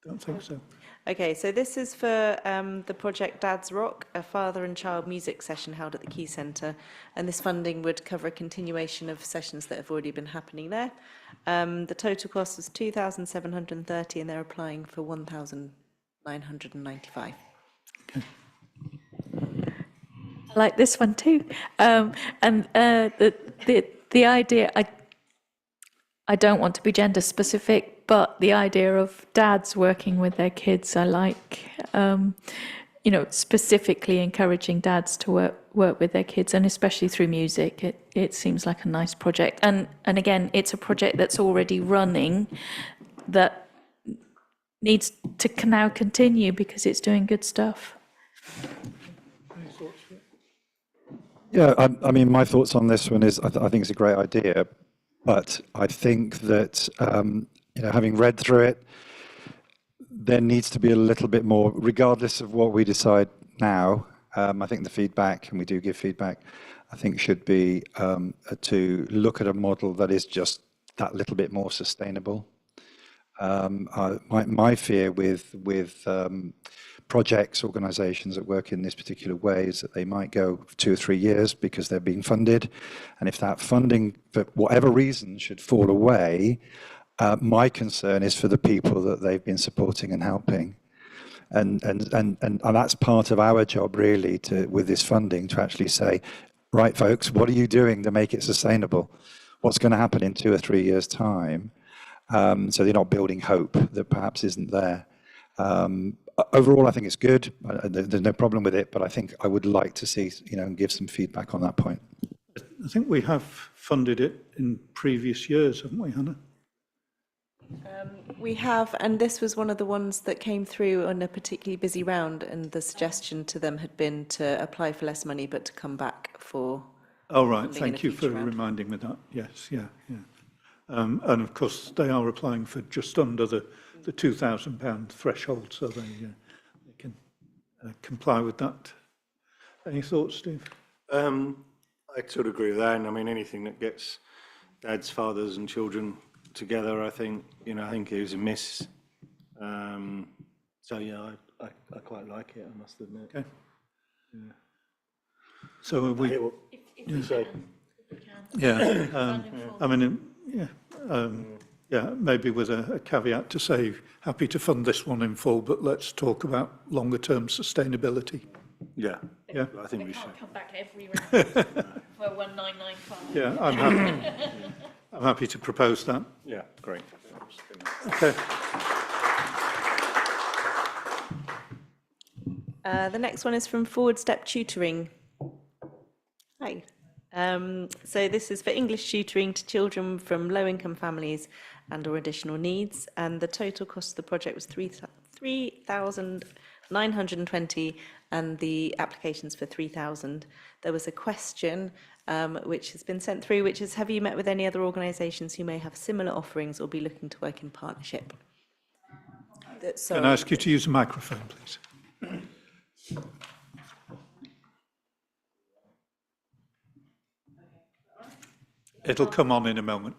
Don't think so. Okay, so this is for the project Dad's Rock, a father and child music session held at the Key Centre, and this funding would cover a continuation of sessions that have already been happening there. The total cost was 2,730 and they're applying for 1,995. I like this one too. And the idea, I don't want to be gender specific, but the idea of dads working with their kids, I like, you know, specifically encouraging dads to work with their kids, and especially through music. It seems like a nice project. And again, it's a project that's already running that needs to now continue because it's doing good stuff. Yeah, I mean, my thoughts on this one is I think it's a great idea, but I think that, you know, having read through it, there needs to be a little bit more, regardless of what we decide now. I think the feedback, and we do give feedback, I think should be to look at a model that is just that little bit more sustainable. My fear with projects, organizations that work in this particular way is that they might go for 2 or 3 years because they're being funded. And if that funding, for whatever reason, should fall away, my concern is for the people that they've been supporting and helping. And that's part of our job, really, with this funding, to actually say, right, folks, what are you doing to make it sustainable? What's going to happen in 2 or 3 years' time? So they're not building hope that perhaps isn't there. Overall, I think it's good. There's no problem with it, but I think I would like to see, you know, and give some feedback on that point. I think we have funded it in previous years, haven't we, Hannah? We have, and this was one of the ones that came through on a particularly busy round, and the suggestion to them had been to apply for less money, but to come back for. Oh, right, funding in thank a you for future round. reminding me that. Yes, yeah. And of course, they are applying for just under the £2,000 threshold, so they can comply with that. Any thoughts, Steve? I sort of agree with that. I mean, anything that gets dads, fathers and children together, I think, you know, I think it was a miss. So, yeah, I quite like it, I must admit. Okay. Yeah. So are we... If you say. Yeah, I mean, yeah, maybe with a caveat to say, happy to fund this one in full, but let's talk about longer term sustainability. Yeah, Yeah, I think we should. Come back every round for 1,995. yeah, I'm happy to propose that. Yeah, great. Okay. The next one is from Forward Step Tutoring. Hi. So this is for English tutoring to children from low-income families and or additional needs, and the total cost of the project was 3,920, and the applications for 3,000. There was a question which has been sent through, which is, have you met with any other organisations who may have similar offerings or be looking to work in partnership? Can I ask you to use a microphone, please? It'll come on in a moment.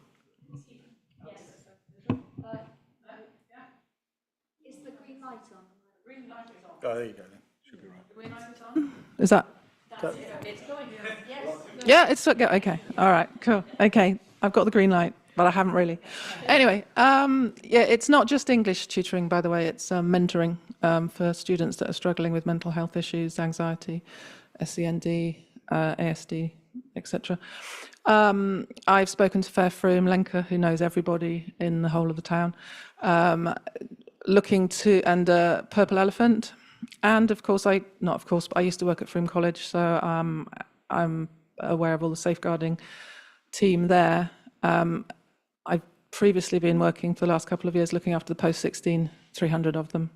Oh, there you go then. Should be right. Is that? Yeah, it's okay. All right, cool. Okay, I've got the green light, but I haven't really. Anyway, yeah, it's not just English tutoring, by the way. It's mentoring for students that are struggling with mental health issues, anxiety, SEND, ASD, etc. I've spoken to Fair Froome Lenka, who knows everybody in the whole of the town, looking to, and Purple Elephant. And of course, but I used to work at Froome College, so I'm aware of all the safeguarding team there. I've previously been working for the last couple of years looking after the post-16, 300 of them.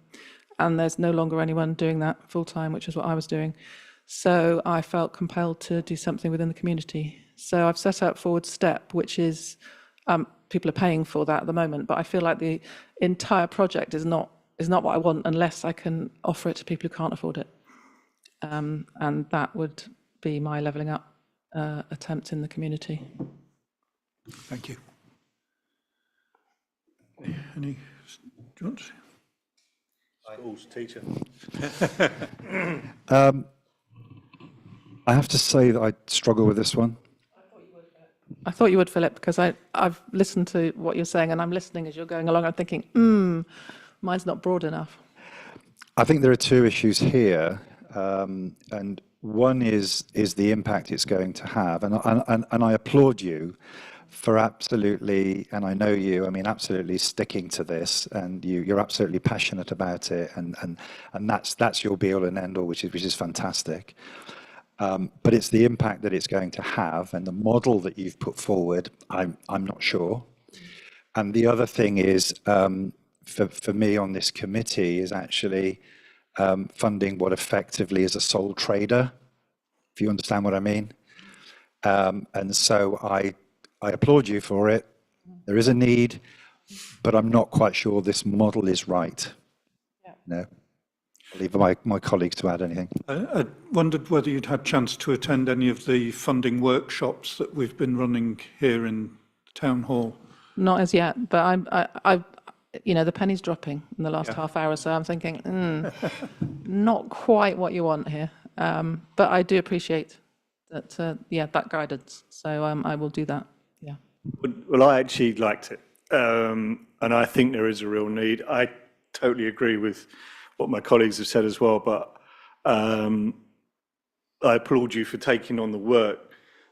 And there's no longer anyone doing that full-time, which is what I was doing. So I felt compelled to do something within the community. So I've set up Forward Step, which is, people are paying for that at the moment, but I feel like the entire project is not what I want unless I can offer it to people who can't afford it. And that would be my levelling up attempt in the community. Thank you. Any, do you want to? Schools teacher. I have to say that I struggle with this one. I thought you would, Philip, because I've listened to what you're saying and I'm listening as you're going along. I'm thinking, mine's not broad enough. I think there are two issues here, and one is the impact it's going to have, and I applaud you for absolutely, and I know you, I mean, absolutely sticking to this, and you're absolutely passionate about it, and that's your be all and end all, which is fantastic. But it's the impact that it's going to have, and the model that you've put forward, I'm not sure. And the other thing is, for me on this committee, is actually funding what effectively is a sole trader, if you understand what I mean. And so I applaud you for it. There is a need, but I'm not quite sure this model is right. Yeah. No. I'll leave my colleagues to add anything. I wondered whether you'd had a chance to attend any of the funding workshops that we've been running here in Town Hall. Not as yet, but I you know, the penny's dropping in the last half hour, so I'm thinking, not quite what you want here. But I do appreciate that, that guidance. So I will do that. Yeah. Well, I actually liked it, and I think there is a real need. I totally agree with what my colleagues have said as well, but I applaud you for taking on the work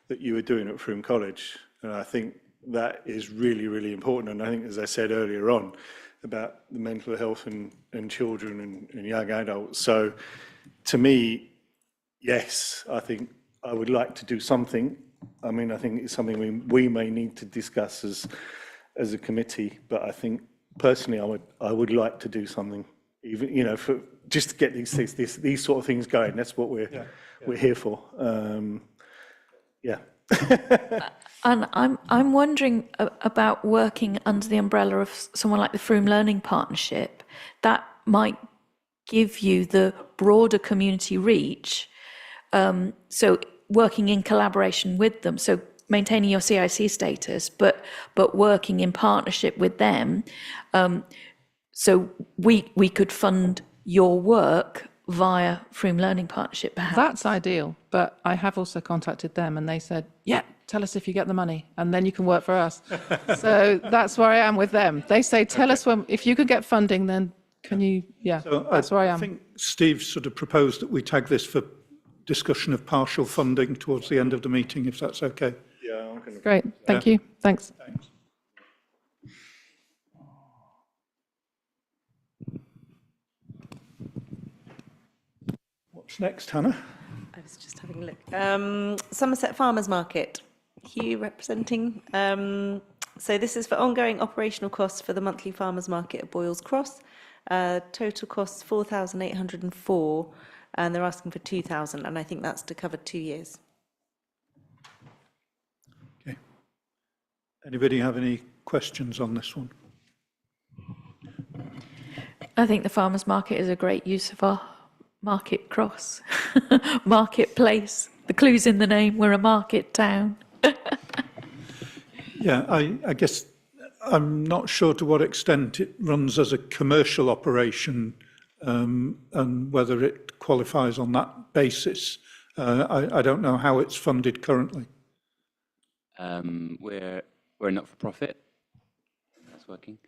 that you were doing at Froome College, and I think that is really, really important. And I think, as I said earlier on, about the mental health and children and young adults. So to me, yes, I think I would like to do something. I mean, I think it's something we may need to discuss as a committee, but I think personally I would like to do something, even, you know, for just to get these sort of things going. That's what we're here for. Yeah. And I'm wondering about working under the umbrella of someone like the Froome Learning Partnership. That might give you the broader community reach. So working in collaboration with them, so maintaining your CIC status, but working in partnership with them. So we could fund your work via Froome Learning Partnership, perhaps. That's ideal, but I have also contacted them and they said, yeah, tell us if you get the money and then you can work for us. So that's where I am with them. They say, tell us if you could get funding, then can you, so that's where I am. I think Steve sort of proposed that we tag this for discussion of partial funding towards the end of the meeting, if that's okay. Yeah, I'm gonna... Great, thank you, thanks. Thanks. What's next, Hannah? I was just having a look. Somerset Farmers Market, Hugh representing. So this is for ongoing operational costs for the monthly farmers market at Boyles Cross. Total costs 4,804. and they're asking for 2,000, and I think that's to cover 2 years. Okay. Anybody have any questions on this one? I think the farmers market is a great use of our market cross, marketplace. The clue's in the name, we're a market town. Yeah, I guess I'm not sure to what extent it runs as a commercial operation and whether it qualifies on that basis. I don't know how it's funded currently. We're a not-for-profit. That's working.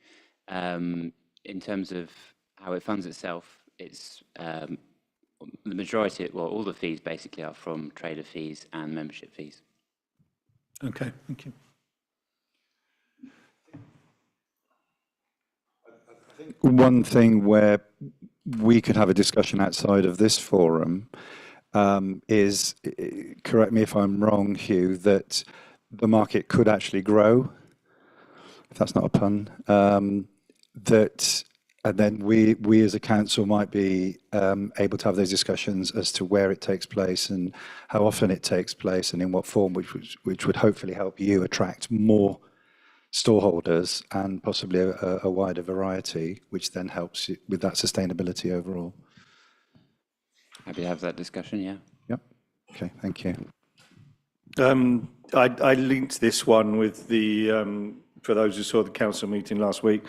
In terms of how it funds itself, it's the majority, well, all the fees basically are from trader fees and membership fees. Okay, thank you. One thing where we could have a discussion outside of this forum is, correct me if I'm wrong, Hugh, that the market could actually grow, if that's not a pun, and then we as a council might be able to have those discussions as to where it takes place and how often it takes place and in what form, which would hopefully help you attract more storeholders and possibly a wider variety, which then helps you with that sustainability overall. Happy to have that discussion, yeah. Yep. Okay, thank you. I linked this one with the, for those who saw the council meeting last week,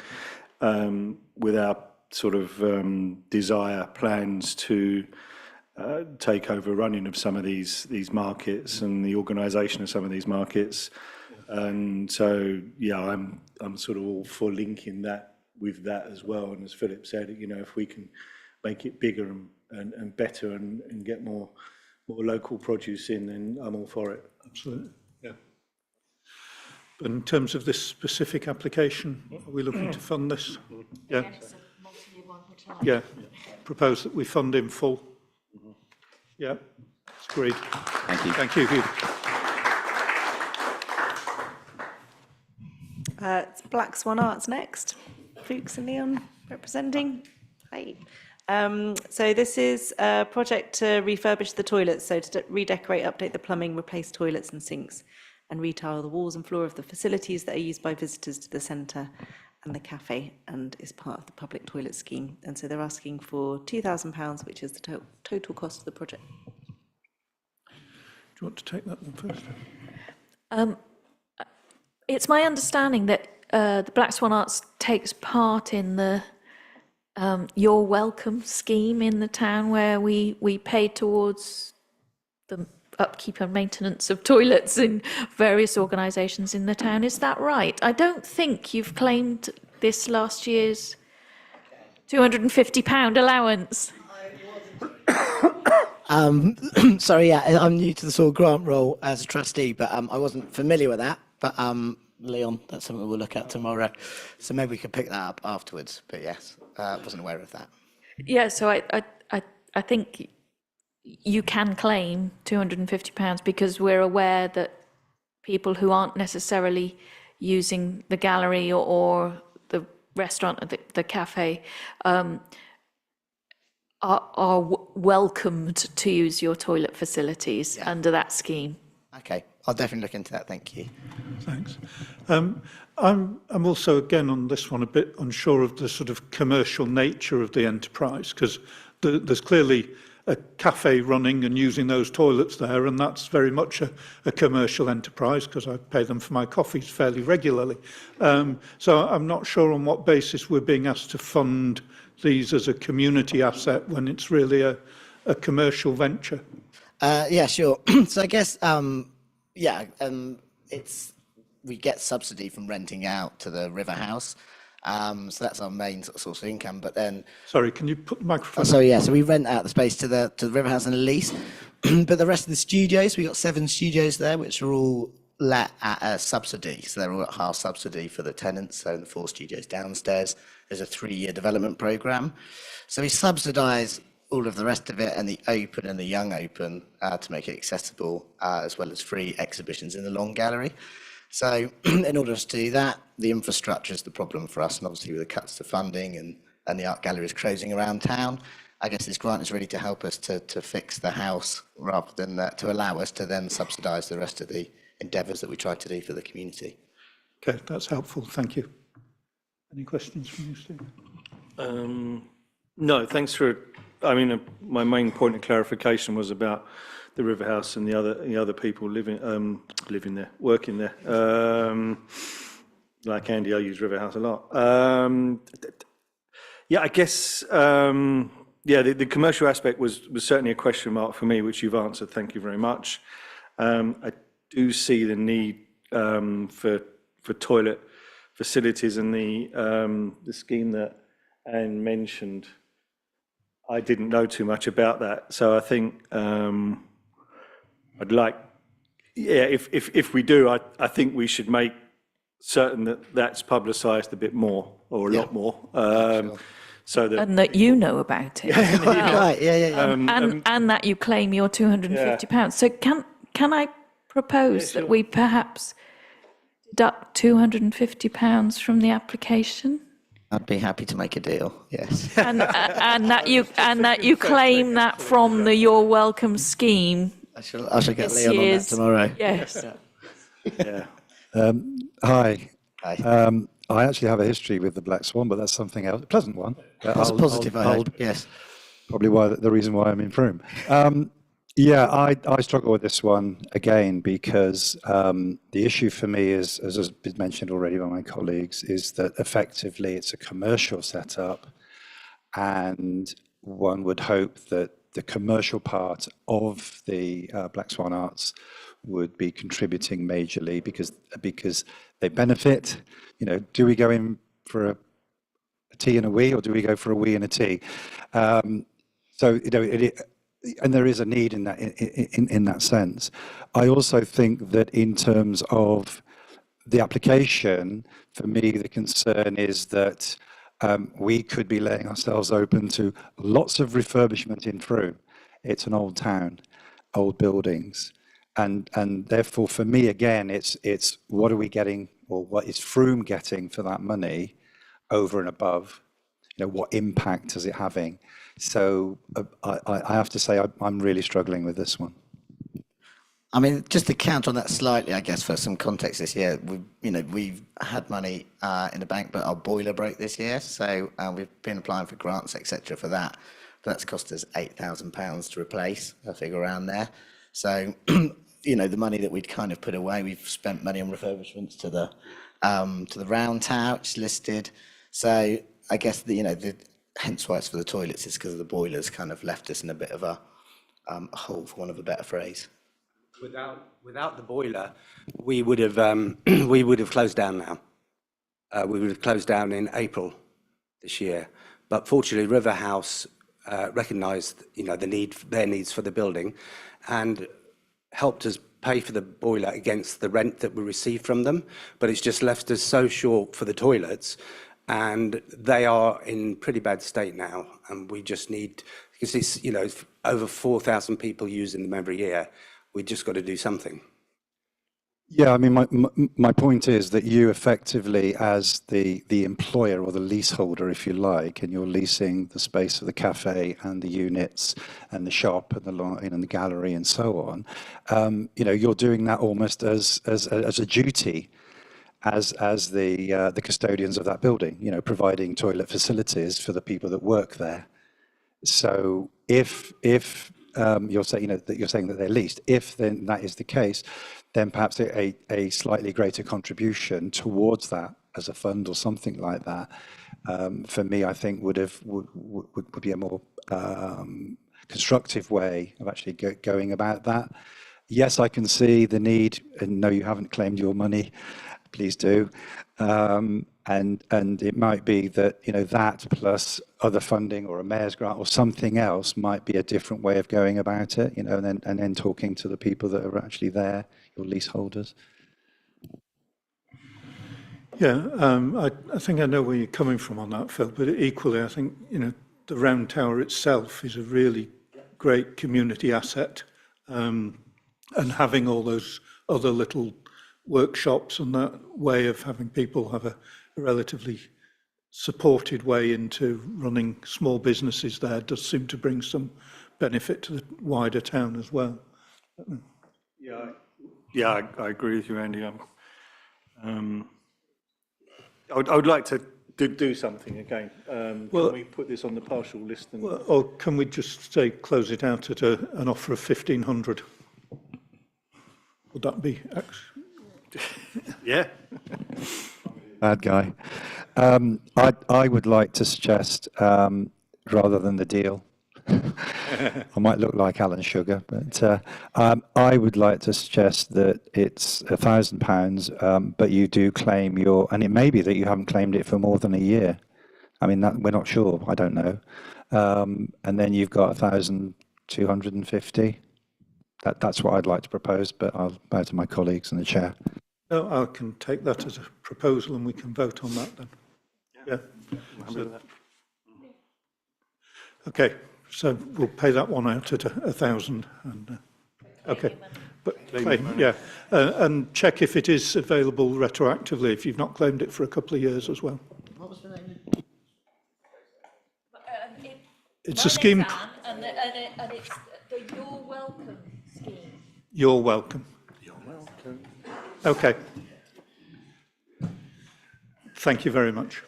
with our sort of desire plans to take over running of some of these markets and the organisation of some of these markets. And so, yeah, I'm sort of all for linking that with that as well. And as Philip said, you know, if we can make it bigger and better and get more local produce in, then I'm all for it. Absolutely, yeah. But in terms of this specific application, are we looking to fund this? Yeah. Yeah. Propose that we fund in full. Yeah, it's agreed. Thank you. Thank you, Hugh. It's Black Swan Arts next. Fuchs and Leon representing. Hi. So this is a project to refurbish the toilets, so to redecorate, update the plumbing, replace toilets and sinks, and retile the walls and floor of the facilities that are used by visitors to the centre and the cafe, and is part of the public toilet scheme. And so they're asking for £2,000, which is the total cost of the project. Do you want to take that one first? It's my understanding that the Black Swan Arts takes part in the Your Welcome scheme in the town, where we pay towards the upkeep and maintenance of toilets in various organisations in the town. Is that right? I don't think you've claimed this last year's £250 allowance. Sorry, yeah, I'm new to the sort of grant role as a trustee, but I wasn't familiar with that. But Leon, that's something we'll look at tomorrow. So maybe we could pick that up afterwards. But yes, I wasn't aware of that. Yeah, so I think you can claim £250 because we're aware that people who aren't necessarily using the gallery or the restaurant or the cafe are welcomed to use your toilet facilities under that scheme. Okay, I'll definitely look into that. Thank you. Thanks. I'm also, again, on this one, a bit unsure of the sort of commercial nature of the enterprise, because there's clearly a cafe running and using those toilets there, and that's very much a commercial enterprise, because I pay them for my coffees fairly regularly. So I'm not sure on what basis we're being asked to fund these as a community asset when it's really a commercial venture. Yeah, sure. So I guess, it's we get subsidy from renting out to the River House. So that's our main source of income. But then, sorry, can you put the microphone? So yeah, so we rent out the space to the River House and a lease. But the rest of the studios, we got 7 studios there, which are all let at a subsidy. So they're all at half subsidy for the tenants. So the 4 studios downstairs, there's a 3-year development program. So we subsidise all of the rest of it, and the open and the young open to make it accessible, as well as free exhibitions in the Long Gallery. So in order to do that, the infrastructure is the problem for us, and obviously with the cuts to funding and the art galleries closing around town, I guess this grant is really to help us to fix the house rather than to allow us to then subsidise the rest of the endeavours that we try to do for the community. Okay, that's helpful. Thank you. Any questions from you, Steve? No, thanks for, I mean, my main point of clarification was about the River House and the other people living there, working there. Like Andy, I use River House a lot. Yeah, I guess, the commercial aspect was certainly a question mark for me, which you've answered. Thank you very much. I do see the need for toilet facilities, and the scheme that Anne mentioned. I didn't know too much about that, so I think I'd like, if we do, I think we should make certain that that's publicised a bit more, or a lot more, so that And that you know about it. as well. Right, yeah. And that you claim your £250. So can I propose that we perhaps deduct £250 from the application? I'd be happy to make a deal, yes. And that you claim that from the You're Welcome scheme. I shall get this Leon on that year's- tomorrow. Yes. yeah. Hi. Hi. I actually have a history with the Black Swan, but that's something else, a pleasant one. That's positive, I hope, yes. Probably the reason why I'm in Frome. Yeah, I struggle with this one again because the issue for me is, as has been mentioned already by my colleagues, is that effectively it's a commercial setup, and one would hope that the commercial part of the Black Swan Arts would be contributing majorly because they benefit. You know, do we go in for a tea and a wee, or do we go for a wee and a tea? So you know, and there is a need in that in that sense. I also think that in terms of the application, for me, the concern is that we could be laying ourselves open to lots of refurbishment in Frome. It's an old town, old buildings, and therefore for me again, it's what are we getting, or what is Frome getting for that money over and above? You know, what impact is it having? So I have to say I'm really struggling with this one. I mean, just to count on that slightly, I guess, for some context this year, we've had money in the bank, but our boiler broke this year, so we've been applying for grants, etc. for that. But that's cost us £8,000 to replace, a figure around there. So, you know, the money that we'd kind of put away, we've spent money on refurbishments to the round tower, which is listed. So I guess hence why it's for the toilets is because of the boilers kind of left us in a bit of a hole, for want of a better phrase. Without the boiler, we would have closed down now. We would have closed down in April this year. But fortunately, River House recognised, their needs for the building, and helped us pay for the boiler against the rent that we received from them. But it's just left us so short for the toilets, and they are in pretty bad state now. And we just need, because it's over 4,000 people using them every year. We just got to do something. Yeah, I mean, my point is that you effectively, as the employer or the leaseholder, if you like, and you're leasing the space of the cafe and the units and the shop and the line and the gallery and so on, you're doing that almost as a duty, as the custodians of that building, providing toilet facilities for the people that work there. So if you're saying that they're leased, if then that is the case, then perhaps a slightly greater contribution towards that as a fund or something like that, for me, I think would be a more constructive way of actually going about that. Yes, I can see the need, and no, you haven't claimed your money. Please do. And it might be that, that plus other funding or a mayor's grant or something else might be a different way of going about it, and then talking to the people that are actually there, your leaseholders. Yeah, I think I know where you're coming from on that, Phil, but equally, I think, the round tower itself is a really great community asset, and having all those other little workshops and that way of having people have a relatively supported way into running small businesses there does seem to bring some benefit to the wider town as well. Yeah, I agree with you, Andy. I would like to do something again. Can we put this on the partial list? And Or can we just say close it out at an offer of 1,500? Would that be? Yeah. Bad guy. I would like to suggest, rather than the deal, I might look like Alan Sugar, but I would like to suggest that it's £1,000, but you do claim and it may be that you haven't claimed it for more than a year. I mean, we're not sure. I don't know. And then you've got 1,250. That's what I'd like to propose, but I'll bow to my colleagues and the chair. No, I can take that as a proposal and we can vote on that then. Yeah. Okay, so we'll pay that one out at 1,000. And okay, but and check if it is available retroactively if you've not claimed it for a couple of years as well. What was the name? It's a scheme. And it's the You're Welcome scheme. You're welcome. Okay. Thank you very much.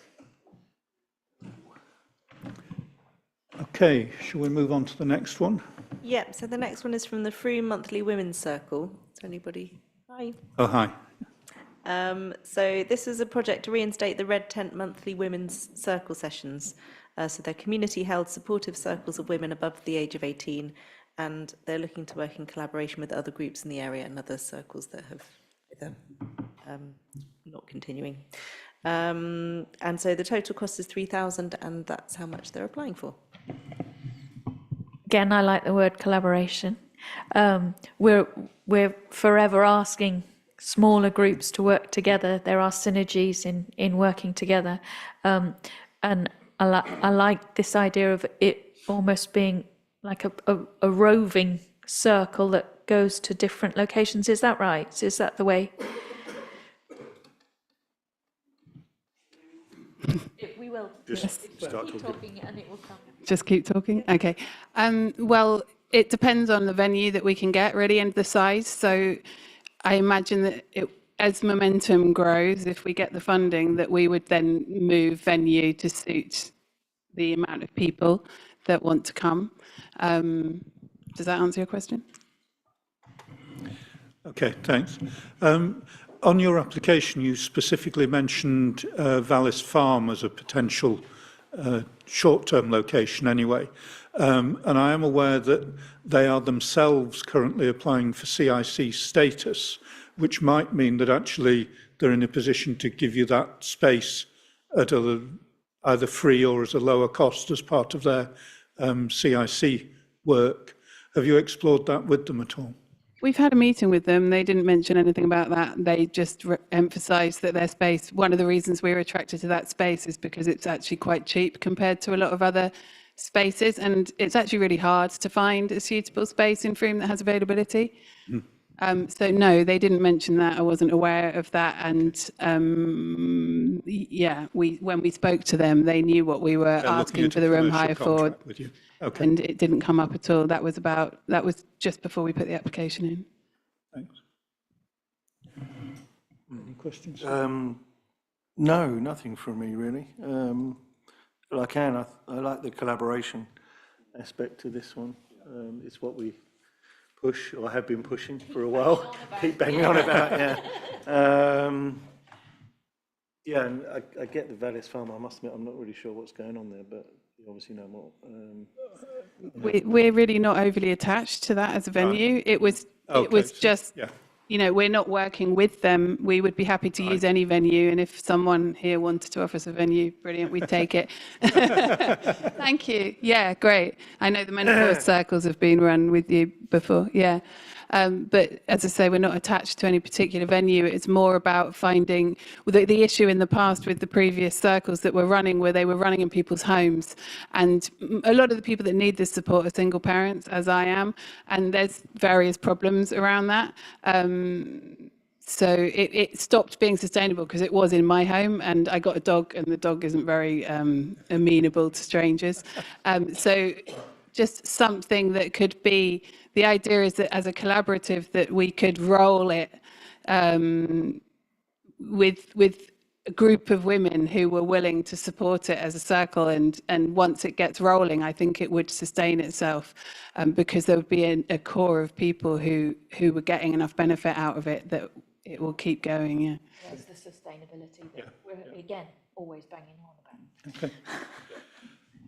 Okay, shall we move on to the next one? Yep, so the next one is from the Frome Monthly Women's Circle. Is there anybody? Hi. Oh, hi. So this is a project to reinstate the Red Tent Monthly Women's Circle sessions. So they're community-held supportive circles of women above the age of 18, and they're looking to work in collaboration with other groups in the area and other circles that have not continuing. And so the total cost is 3,000, and that's how much they're applying for. Again, I like the word collaboration. We're forever asking smaller groups to work together. There are synergies in working together, and I like this idea of it almost being like a roving circle that goes to different locations. Is that right? Is that the way? We will. Just start keep talking. talking and it will come. Just keep talking? Okay. Well, it depends on the venue that we can get, really, and the size. So I imagine that as momentum grows, if we get the funding, that we would then move venue to suit the amount of people that want to come. Does that answer your question? Okay, thanks. On your application, you specifically mentioned Vallis Farm as a potential short-term location anyway. And I am aware that they are themselves currently applying for CIC status, which might mean that actually they're in a position to give you that space at either free or as a lower cost as part of their CIC work. Have you explored that with them at all? We've had a meeting with them. They didn't mention anything about that. They just emphasised that their space, one of the reasons we were attracted to that space is because it's actually quite cheap compared to a lot of other spaces. And it's actually really hard to find a suitable space in Frome that has availability. So no, they didn't mention that. I wasn't aware of that. And when we spoke to them, they knew what we were asking for the room hire for. Okay. And it didn't come up at all. That was just before we put the application in. Thanks. Any questions? No, nothing from me really. But I like the collaboration aspect to this one. It's what we push, or have been pushing for a while. Keep banging on about, yeah. And I get the Vallis Farm. I must admit, I'm not really sure what's going on there, but you obviously know more. We're really not overly attached to that as a venue. It was just, we're not working with them. We would be happy to use any venue, and if someone here wanted to offer us a venue, brilliant, we'd take it. Thank you. Yeah, great. I know the menopause circles have been run with you before. Yeah. But as I say, we're not attached to any particular venue. It's more about finding the issue in the past with the previous circles that were running, where they were running in people's homes. And a lot of the people that need this support are single parents, as I am. And there's various problems around that. So it stopped being sustainable because it was in my home, and I got a dog, and the dog isn't very amenable to strangers. So just something that could be, the idea is that as a collaborative that we could roll it with a group of women who were willing to support it as a circle, and once it gets rolling, I think it would sustain itself, because there would be a core of people who were getting enough benefit out of it that it will keep going. Yeah. There's the sustainability that we're, again, always banging on about. Okay.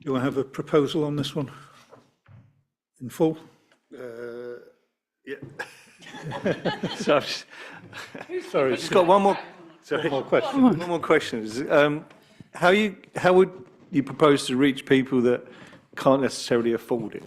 Do I have a proposal on this one? In full? Yeah. So Sorry, I've just got one more. One more question. One more question. How would you propose to reach people that can't necessarily afford it?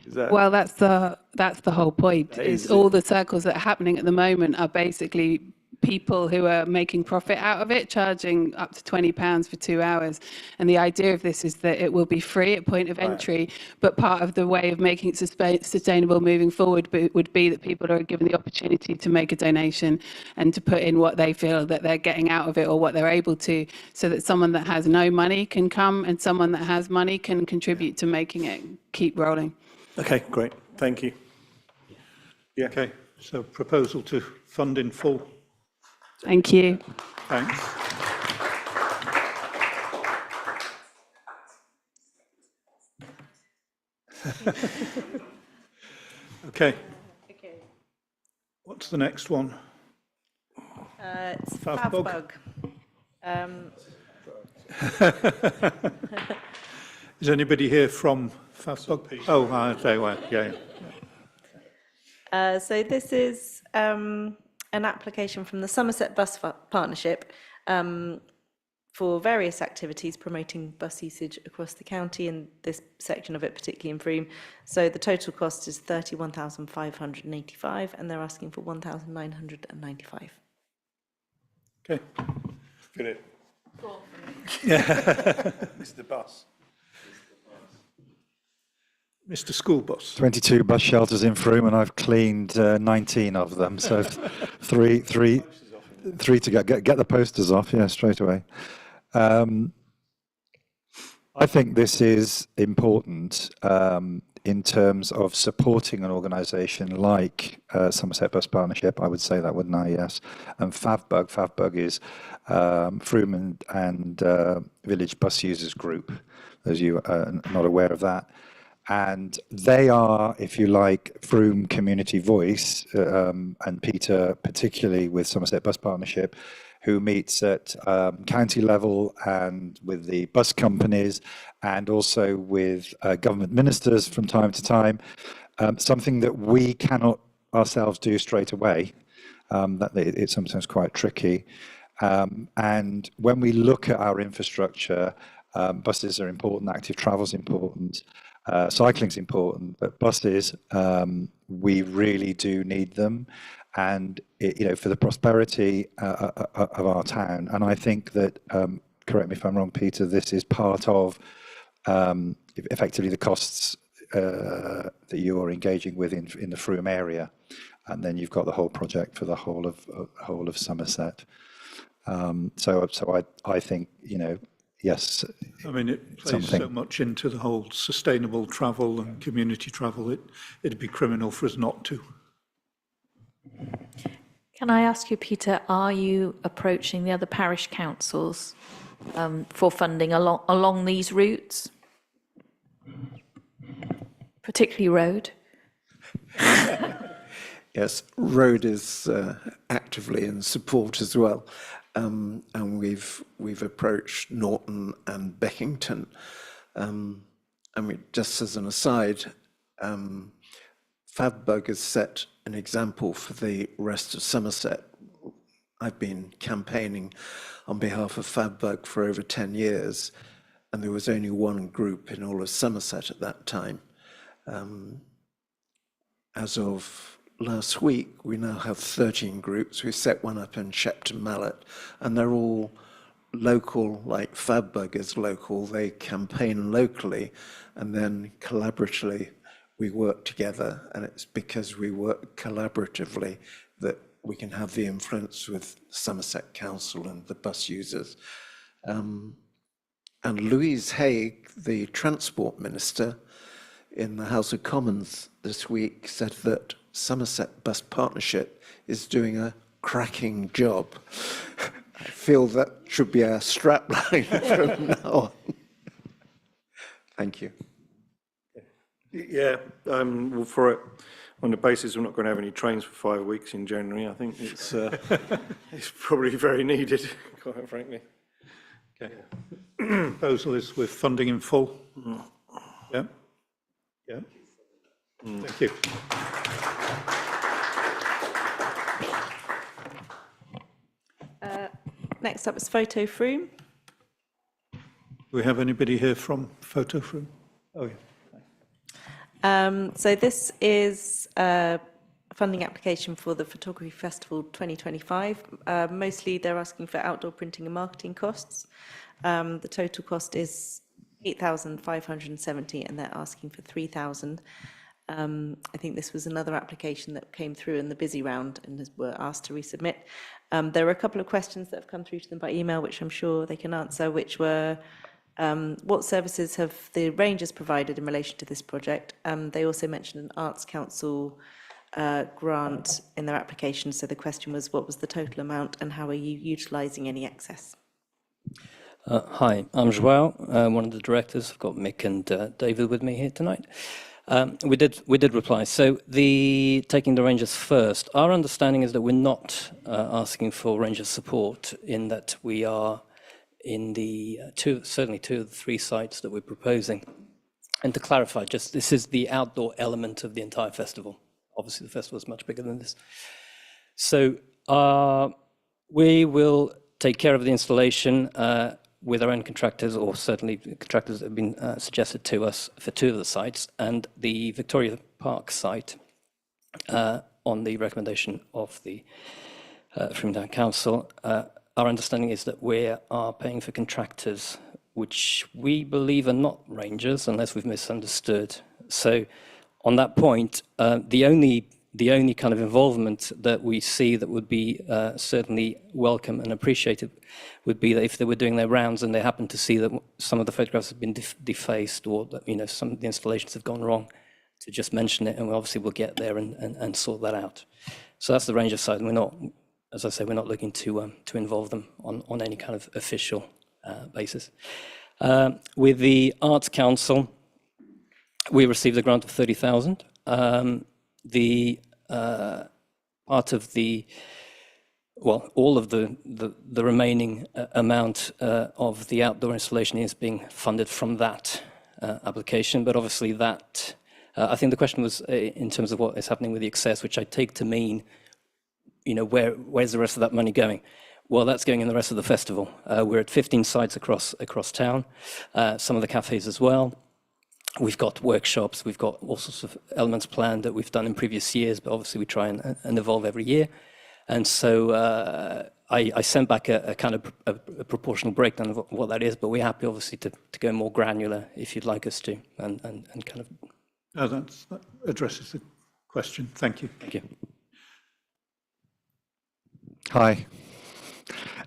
Is that? Well, that's the whole point. Is all the circles that are happening at the moment are basically people who are making profit out of it, charging up to £20 for 2 hours. And the idea of this is that it will be free at point of entry, but part of the way of making it sustainable moving forward would be that people are given the opportunity to make a donation and to put in what they feel that they're getting out of it or what they're able to, so that someone that has no money can come and someone that has money can contribute to making it keep rolling. Okay, great. Thank you. Yeah. Okay, so proposal to fund in full. Thank you. Thanks. Okay. What's the next one? It's Favbug. Favbug. Is anybody here from Favbug? Oh, okay, well, yeah. So this is an application from the Somerset Bus Partnership for various activities promoting bus usage across the county, and this section of it particularly in Frome. So the total cost is £31,585 and they're asking for £1,995. Okay. Good. Mr. Bus. Mr. School Bus. 22 bus shelters in Frome, and I've cleaned 19 of them. So three to get the posters off, yeah, straight away. I think this is important in terms of supporting an organisation like Somerset Bus Partnership. I would say that, wouldn't I? Yes. And Favbug. Favbug is Frome and Village Bus Users Group, as you are not aware of that. And they are, if you like, Frome Community Voice, and Peter, particularly with Somerset Bus Partnership, who meets at county level and with the bus companies and also with government ministers from time to time, something that we cannot ourselves do straight away, that it's sometimes quite tricky. And when we look at our infrastructure, buses are important, active travel is important, cycling's important, but buses, we really do need them, and for the prosperity of our town. And I think that, correct me if I'm wrong, Peter, this is part of effectively the costs that you are engaging with in the Frome area, and then you've got the whole project for the whole of Somerset. So I think yes. I mean, it plays so much into the whole sustainable travel and community travel. It'd be criminal for us not to. Can I ask you, Peter, are you approaching the other parish councils for funding along these routes? Particularly road? Yes, road is actively in support as well. And we've approached Norton and Beckington. Just as an aside, Favbug has set an example for the rest of Somerset. I've been campaigning on behalf of Favbug for over 10 years, and there was only one group in all of Somerset at that time. As of last week, we now have 13 groups. We set one up in Shepton Mallet, and they're all local, like Favbug is local. They campaign locally, and then collaboratively we work together, and it's because we work collaboratively that we can have the influence with Somerset Council and the bus users. And Louise Haigh, the Transport Minister, in the House of Commons this week said that Somerset Bus Partnership is doing a cracking job. I feel that should be our strapline from now on. Thank you. Yeah, well, for it, on the basis we're not going to have any trains for 5 weeks in January, I think it's it's probably very needed, quite frankly. Okay. Proposal is with funding in full. Yeah. Yeah. Thank you. Next up is Photo Froome. Do we have anybody here from Photo Froome? Oh, yeah. So this is a funding application for the Photography Festival 2025. Mostly they're asking for outdoor printing and marketing costs. The total cost is 8,570 and they're asking for 3,000. I think this was another application that came through in the busy round and were asked to resubmit. There were a couple of questions that have come through to them by email, which I'm sure they can answer, which were what services have the Rangers provided in relation to this project? They also mentioned an Arts Council grant in their application. So the question was, what was the total amount and how are you utilising any excess? Hi, I'm João, one of the directors. I've got Mick and David with me here tonight. We did reply. So taking the Rangers first, our understanding is that we're not asking for Rangers support in that we are in the certainly two of the three sites that we're proposing. And to clarify, just this is the outdoor element of the entire festival. Obviously, the festival is much bigger than this. So we will take care of the installation with our own contractors, or certainly contractors that have been suggested to us for two of the sites, and the Victoria Park site on the recommendation of the Froome Town Council. Our understanding is that we are paying for contractors, which we believe are not Rangers, unless we've misunderstood. So on that point, the only kind of involvement that we see that would be certainly welcome and appreciated would be that if they were doing their rounds and they happen to see that some of the photographs have been defaced, or that, you know, some of the installations have gone wrong, to just mention it, and we obviously will get there and sort that out. So that's the Ranger side, and we're not, as I say, we're not looking to involve them on any kind of official basis. With the Arts Council, we received a grant of 30,000. The part of the, well, all of the remaining amount of the outdoor installation is being funded from that application. But obviously that, I think the question was in terms of what is happening with the excess, which I take to mean, you know, where's the rest of that money going? Well, that's going in the rest of the festival. We're at 15 sites across town, some of the cafes as well. We've got workshops, we've got all sorts of elements planned that we've done in previous years, but obviously we try and evolve every year. And so I sent back a kind of a proportional breakdown of what that is, but we're happy obviously to go more granular if you'd like us to, and kind of. Oh, that addresses the question. Thank you. Thank you. Hi.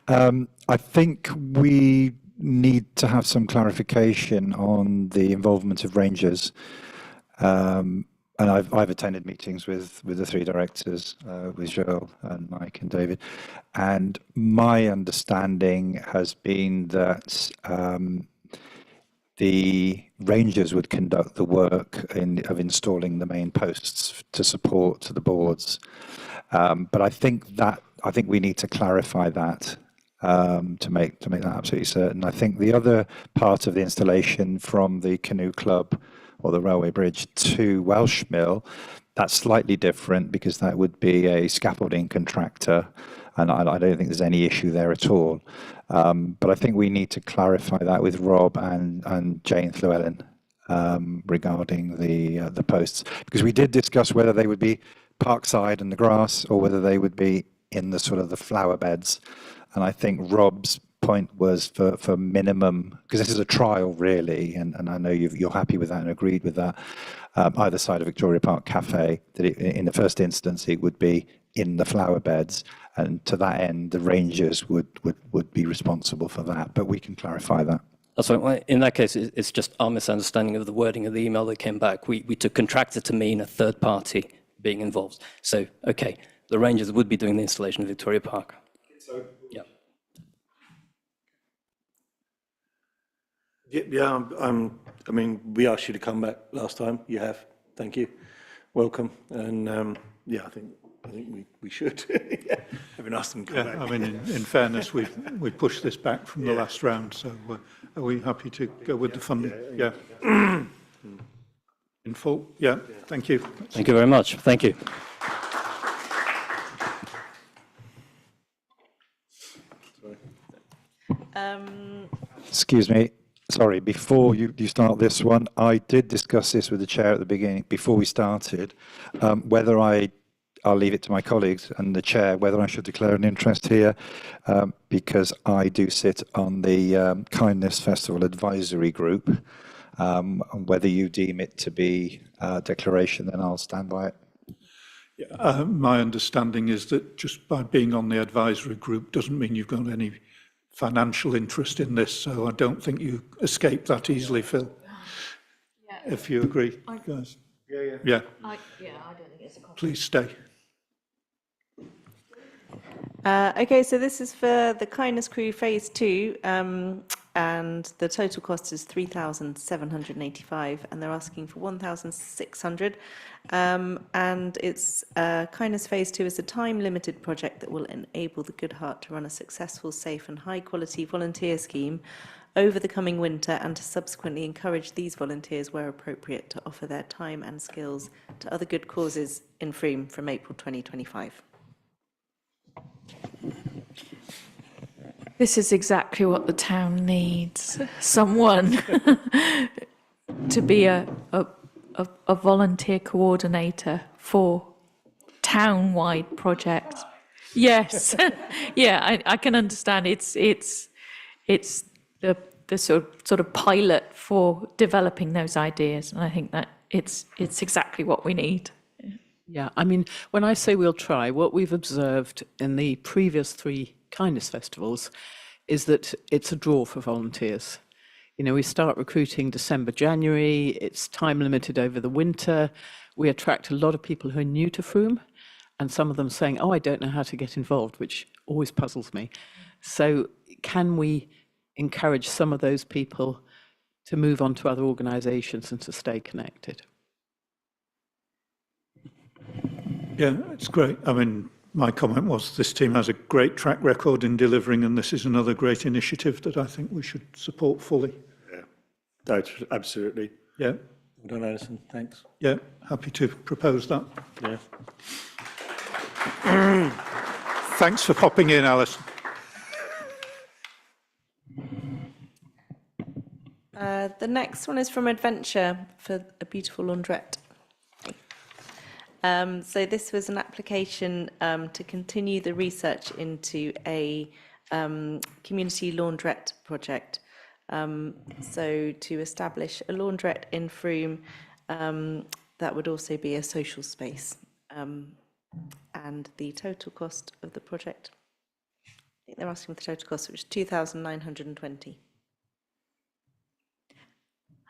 I think we need to have some clarification on the involvement of Rangers. And I've attended meetings with the three directors, with Joel and Mike and David. And my understanding has been that the Rangers would conduct the work of installing the main posts to support the boards. But I think we need to clarify that to make that absolutely certain. I think the other part of the installation from the canoe club or the railway bridge to Welsh Mill, that's slightly different because that would be a scaffolding contractor, and I don't think there's any issue there at all. But I think we need to clarify that with Rob and Jane Llewellyn regarding the posts, because we did discuss whether they would be parkside in the grass or whether they would be in the sort of the flower beds. And I think Rob's point was for minimum, because this is a trial really, and I know you're happy with that and agreed with that, either side of Victoria Park Cafe, that in the first instance it would be in the flower beds. And to that end, the rangers would be responsible for that, but we can clarify that. That's right. Well, in that case, it's just our misunderstanding of the wording of the email that came back. We took contractor to mean a third party being involved. So, okay, the rangers would be doing the installation of Victoria Park. Yeah. Yeah, I mean, we asked you to come back last time. You have. Thank you. Welcome. And yeah, I think we should. Yeah. Having asked them to come back. I mean, in fairness, we pushed this back from the last round, so are we happy to go with the funding? Yeah. In full? Yeah. Thank you. Thank you very much. Thank you. Excuse me. Sorry, before you start this one, I did discuss this with the chair at the beginning, before we started, whether I'll leave it to my colleagues and the chair, whether I should declare an interest here, because I do sit on the Kindness Festival Advisory Group. And whether you deem it to be a declaration, then I'll stand by it. My understanding is that just by being on the advisory group doesn't mean you've got any financial interest in this, so I don't think you escape that easily, Phil. Yeah. If you agree, guys. Yeah. I don't think it's a conflict. Please stay. Okay, so this is for the Kindness Crew Phase 2, and the total cost is 3,785, and they're asking for 1,600. And it's Kindness Phase 2 is a time-limited project that will enable the Good Heart to run a successful, safe and high-quality volunteer scheme over the coming winter, and to subsequently encourage these volunteers, where appropriate, to offer their time and skills to other good causes in Frome from April 2025. This is exactly what the town needs. Someone to be a volunteer coordinator for town-wide projects. Yes, yeah, I can understand. It's the sort of pilot for developing those ideas, and I think that it's exactly what we need. Yeah, I mean, when I say we'll try, what we've observed in the previous 3 kindness festivals is that it's a draw for volunteers. You know, we start recruiting December, January, it's time limited over the winter. We attract a lot of people who are new to Frome, and some of them saying, oh, I don't know how to get involved, which always puzzles me. So can we encourage some of those people to move on to other organisations and to stay connected? Yeah, it's great. I mean, my comment was this team has a great track record in delivering, and this is another great initiative that I think we should support fully. Yeah, that's absolutely. Yeah. Well done, Alison. Thanks. Yeah, happy to propose that. Yeah. Thanks for popping in, Alison. The next one is from Adventure for a beautiful laundrette. So this was an application to continue the research into a community laundrette project. So to establish a laundrette in Frome that would also be a social space. And the total cost of the project, I think they're asking for the total cost, which is 2,920.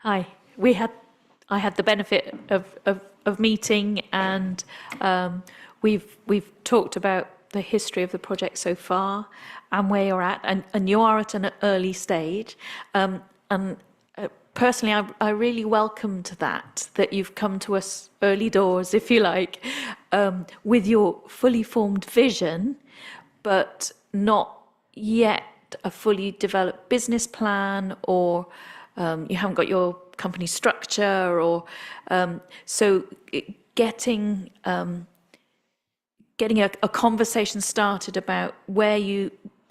Hi, I had the benefit of meeting, and we've talked about the history of the project so far and where you're at, and you are at an early stage. Personally, I really welcomed that you've come to us early doors, if you like, with your fully formed vision, but not yet a fully developed business plan, or you haven't got your company structure, or so getting a conversation started about where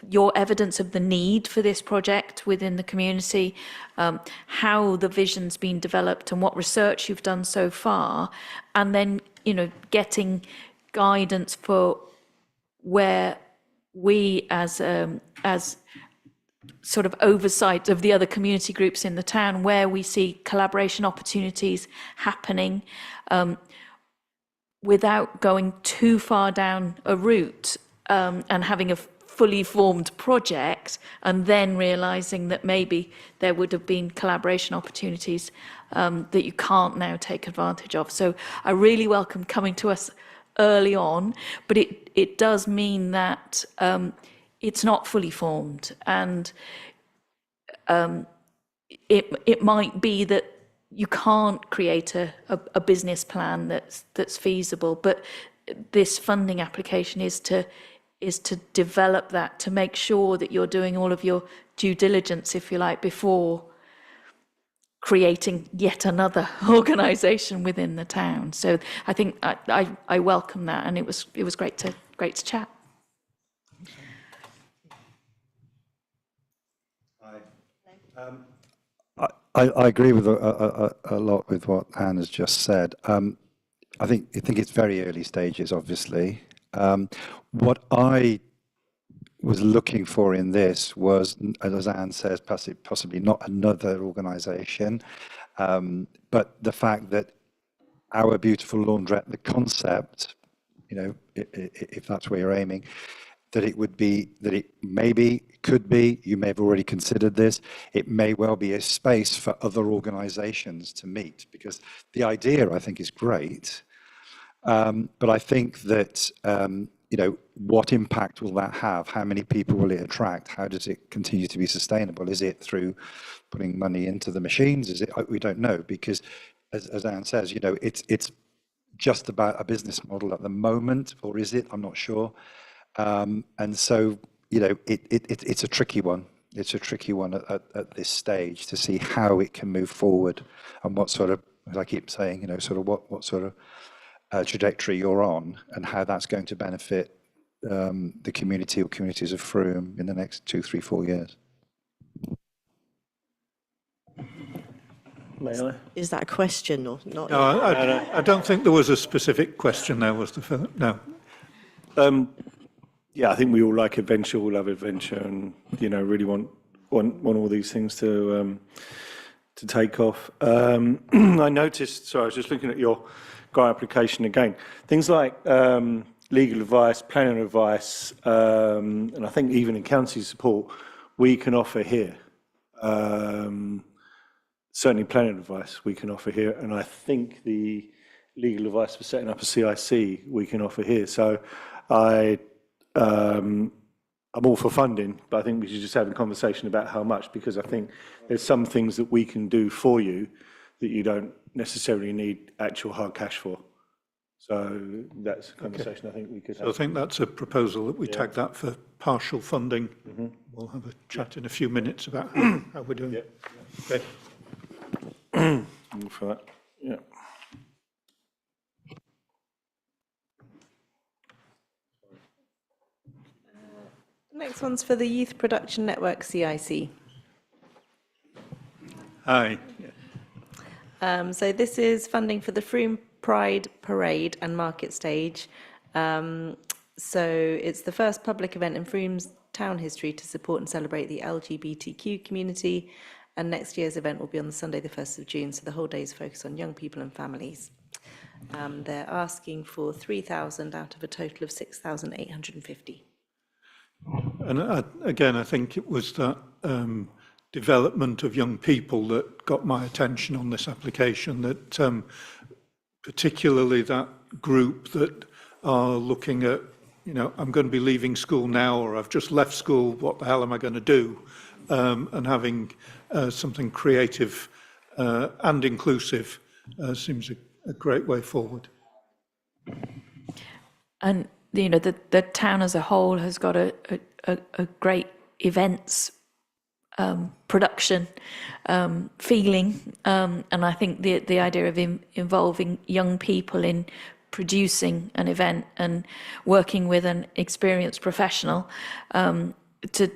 your evidence of the need for this project within the community, how the vision's been developed and what research you've done so far, and then getting guidance for where we as sort of oversight of the other community groups in the town, where we see collaboration opportunities happening, without going too far down a route and having a fully formed project and then realizing that maybe there would have been collaboration opportunities that you can't now take advantage of. So I really welcome coming to us early on, but it does mean that it's not fully formed, and it might be that you can't create a business plan that's feasible, but this funding application is to develop that, to make sure that you're doing all of your due diligence, if you like, before creating yet another organisation within the town. So I think I welcome that, and it was great to chat. I agree with a lot with what Anne has just said. I think it's very early stages, obviously. What I was looking for in this was, as Anne says, possibly not another organisation, but the fact that our beautiful laundrette, the concept, if that's where you're aiming, that it maybe could be, you may have already considered this, it may well be a space for other organizations to meet, because the idea, I think, is great. But I think that, what impact will that have? How many people will it attract? How does it continue to be sustainable? Is it through putting money into the machines? Is it? We don't know, because as Anne says, it's just about a business model at the moment, or is it? I'm not sure. And so, it's a tricky one. It's a tricky one at this stage to see how it can move forward and what sort of, as I keep saying, sort of what sort of trajectory you're on and how that's going to benefit the community or communities of Frome in the next 2, 3, 4 years. May I? Is that a question or not? No, I don't think there was a specific question there, was there? No. Yeah, I think we all like adventure, all love adventure, and really want all these things to take off. I noticed. Sorry, I was just looking at your grant application again. Things like legal advice, planning advice, and I think even accountancy support we can offer here. Certainly, planning advice we can offer here, and I think the legal advice for setting up a CIC we can offer here. So I'm all for funding, but I think we should just have a conversation about how much, because I think there's some things that we can do for you that you don't necessarily need actual hard cash for. So that's a conversation I think we could have. So I think that's a proposal that we tag that for partial funding. We'll have a chat in a few minutes about how we're doing it. Okay. For that. Yeah. Next one's for the Youth Production Network CIC. Hi. So this is funding for the Frome Pride Parade and Market Stage. So it's the first public event in Frome's town history to support and celebrate the LGBTQ community. And next year's event will be on the Sunday, the 1st of June. So the whole day is focused on young people and families. They're asking for 3,000 out of a total of 6,850. And again, I think it was that development of young people that got my attention on this application, that particularly that group that are looking at, I'm going to be leaving school now, or I've just left school, what the hell am I going to do? And having something creative and inclusive seems a great way forward. And the town as a whole has got a great events production feeling, and I think the idea of involving young people in producing an event and working with an experienced professional to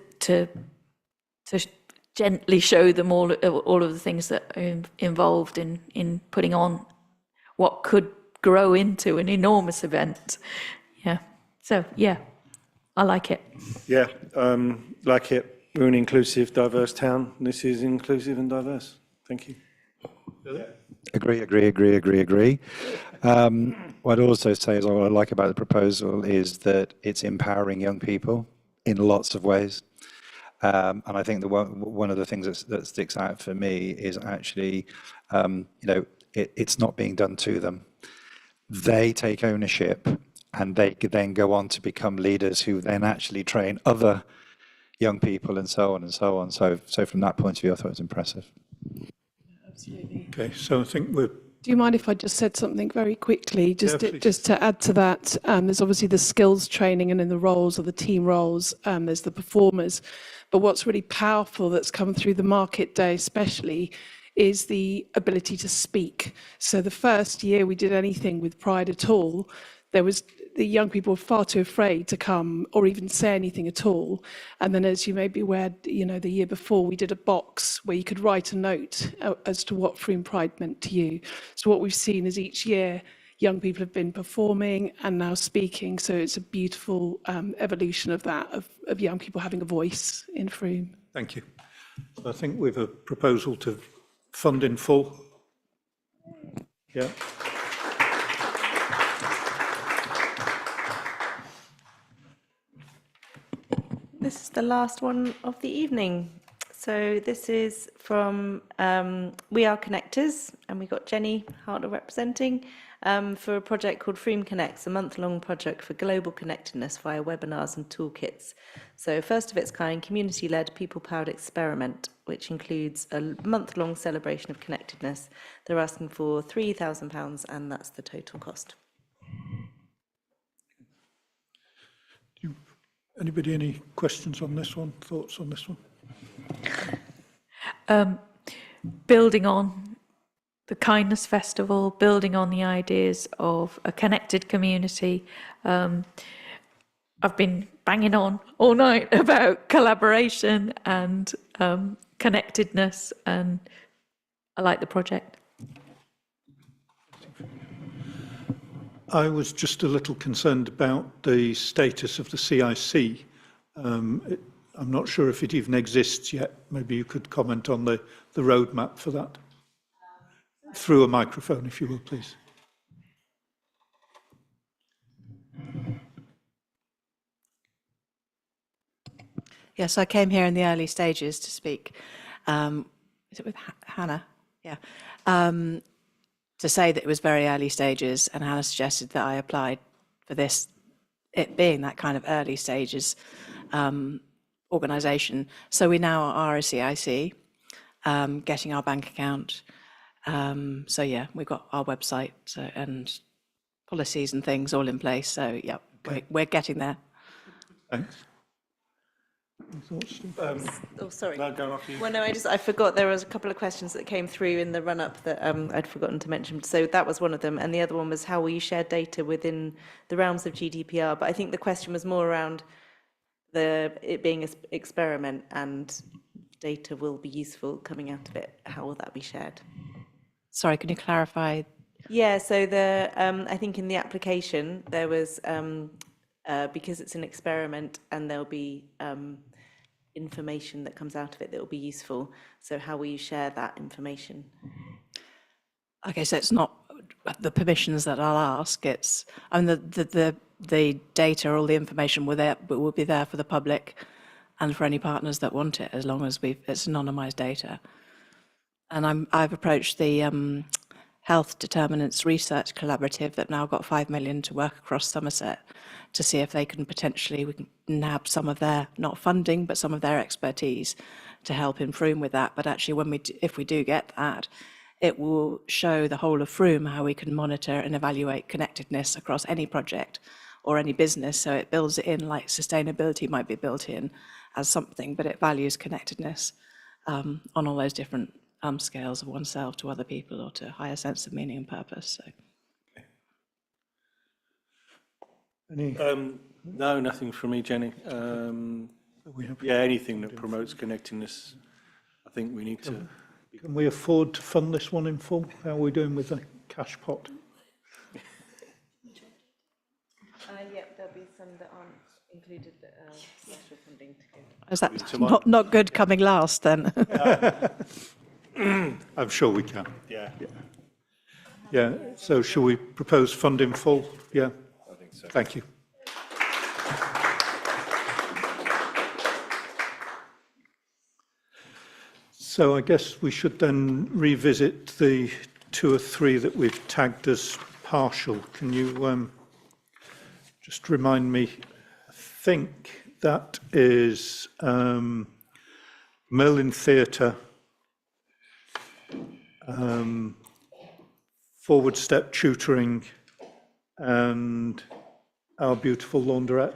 gently show them all of the things that are involved in putting on what could grow into an enormous event. Yeah. So yeah, I like it. Yeah, like it. We're an inclusive, diverse town. This is inclusive and diverse. Thank you. Agree. What I'd also say is what I like about the proposal is that it's empowering young people in lots of ways. And I think one of the things that sticks out for me is actually, it's not being done to them. They take ownership and they then go on to become leaders who then actually train other young people and so on and so on. So from that point of view, I thought it was impressive. Absolutely. Okay, so I think we're... Do you mind if I just said something very quickly, just Yeah, just to add to that? There's obviously the skills training and in the roles or the team roles, there's the performers. But what's really powerful that's come through the market day especially is the ability to speak. So the first year we did anything with Pride at all, the young people were far too afraid to come or even say anything at all. And then, as you may be aware, the year before we did a box where you could write a note as to what Frome Pride meant to you. So what we've seen is each year young people have been performing and now speaking. So it's a beautiful evolution of that, of young people having a voice in Frome. Thank you. So I think we've a proposal to fund in full. Yeah. This is the last one of the evening. So this is from We Are Connectors, and we got Jenny Hartler representing for a project called Frome Connects, a month-long project for global connectedness via webinars and toolkits. So first of its kind, community-led, people-powered experiment, which includes a month-long celebration of connectedness. They're asking for £3,000, and that's the total cost. Anybody any questions on this one, thoughts on this one? Building on the Kindness Festival, building on the ideas of a connected community. I've been banging on all night about collaboration and connectedness, and I like the project. I was just a little concerned about the status of the CIC. I'm not sure if it even exists yet. Maybe you could comment on the roadmap for that. Through a microphone, if you will, please. Yes, I came here in the early stages to speak. Is it with Hannah? Yeah. To say that it was very early stages, and Hannah suggested that I applied for this, it being that kind of early stages organisation. So we now are a CIC, getting our bank account. So yeah, we've got our website and policies and things all in place. So yeah, we're getting there. Thanks. Oh, sorry. No, go off you. Well, no, I forgot there was a couple of questions that came through in the run-up that I'd forgotten to mention. So that was one of them, and the other one was how will you share data within the realms of GDPR? But I think the question was more around it being an experiment and data will be useful coming out of it. How will that be shared? Sorry, can you clarify? Yeah, so I think in the application there was because it's an experiment and there'll be information that comes out of it that will be useful. So how will you share that information? Okay, so it's not the permissions that I'll ask. It's the data, all the information will be there for the public and for any partners that want it, as long as it's anonymized data. And I've approached the Health Determinants Research Collaborative that now got 5 million to work across Somerset to see if they can potentially, we can nab some of their, not funding, but some of their expertise to help in Frome with that. But actually, if we do get that, it will show the whole of Frome how we can monitor and evaluate connectedness across any project or any business. So it builds it in, like sustainability might be built in as something, but it values connectedness on all those different scales of oneself to other people or to a higher sense of meaning and purpose. So. No, nothing from me, Jenny. Yeah, anything that promotes connectedness, I think we need to. Can we afford to fund this one in full? How are we doing with the cash pot? Yep, there'll be some that aren't included special funding to give. Is that not good coming last then? I'm sure we can. Yeah. Yeah, so shall we propose fund in full? Yeah? I think so. Thank you. So I guess we should then revisit the 2 or 3 that we've tagged as partial. Can you just remind me? I think that is Merlin Theatre, Forward Step Tutoring, and Our Beautiful Launderette.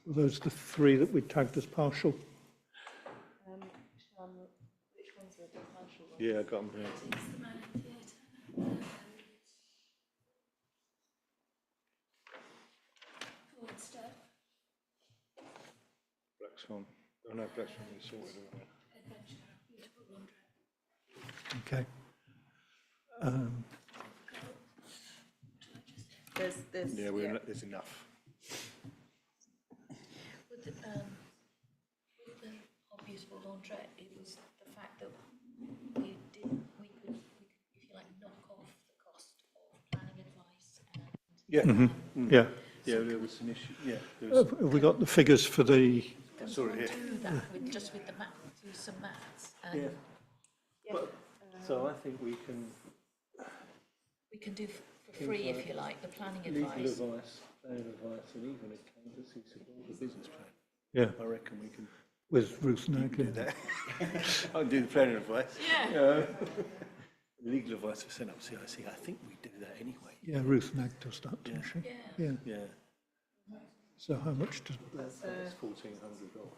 Are those the 3 that we tagged as partial? Yeah, I got them here. Black Swan. Oh no, Black Swan is sorted, isn't it? Okay. Yeah, there's enough. With the Our Beautiful Launderette, it was the fact that we could, if you like, knock off the cost of planning advice and. Yeah. Yeah. Yeah, there was some issue. Yeah. Have we got the figures for the? I saw it here. Do that with, just with the math, through some maths. And Yeah. But, so I think we can. we can do for free, if you like, the planning Legal advice. advice, planning advice, and even accountancy support the business plan. Yeah. I reckon we can With Ruth Nagley. do that. I'll do the planning advice. Yeah. Legal advice for set up CIC. I think we do that anyway. Yeah, Ruth Nag does that, doesn't she? Yeah. Yeah. So how much does? That's 1,400 off.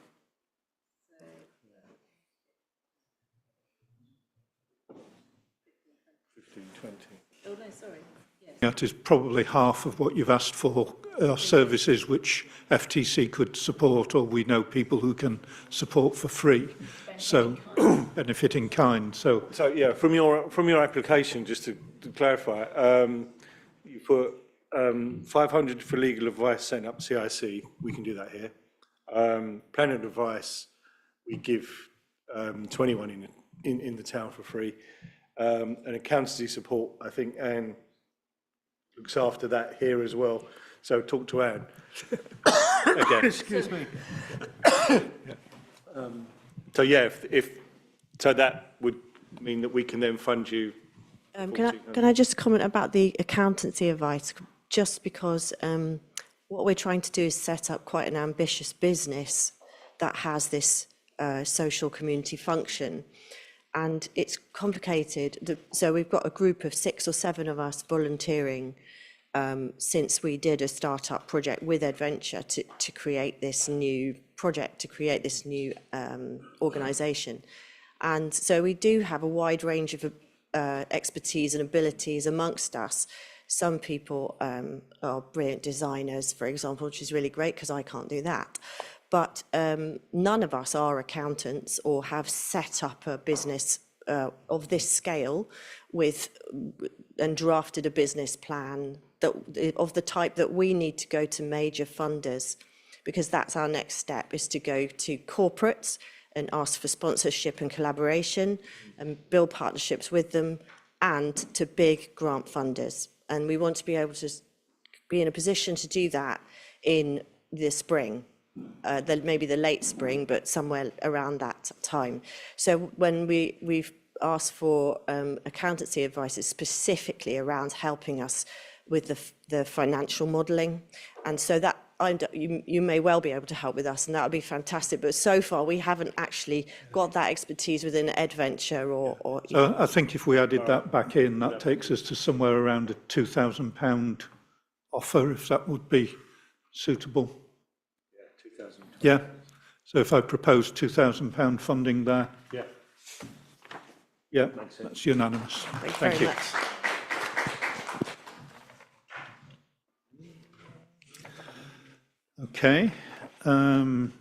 Oh, no, sorry. Yes. That is probably half of what you've asked for, services which FTC could support, or we know people who can support for free. So, benefit in kind. So yeah, from your application, just to clarify, you put 500 for legal advice setting up CIC. We can do that here. Planning advice, we give 21 in the town for free. And accountancy support, I think Anne looks after that here as well. So talk to Anne. Again. Excuse me. So yeah, so that would mean that we can then fund you. Can I just comment about the accountancy advice? Just because what we're trying to do is set up quite an ambitious business that has this social community function. And it's complicated. So we've got a group of 6 or 7 of us volunteering since we did a startup project with Adventure to create this new project, to create this new organisation. And so we do have a wide range of expertise and abilities amongst us. Some people are brilliant designers, for example, which is really great because I can't do that. But none of us are accountants or have set up a business of this scale and drafted a business plan of the type that we need to go to major funders, because that's our next step, is to go to corporates and ask for sponsorship and collaboration and build partnerships with them, and to big grant funders. And we want to be able to be in a position to do that in the spring. Maybe the late spring, but somewhere around that time. So when we've asked for accountancy advice, it's specifically around helping us with the financial modelling, and so that you may well be able to help with us, and that would be fantastic. But so far, we haven't actually got that expertise within Adventure or. So I think if we added that back in, that takes us to somewhere around a £2,000 offer, if that would be suitable. Yeah, so if I propose £2,000 funding there. Yeah. Yeah, that's unanimous. Thank you. Okay. The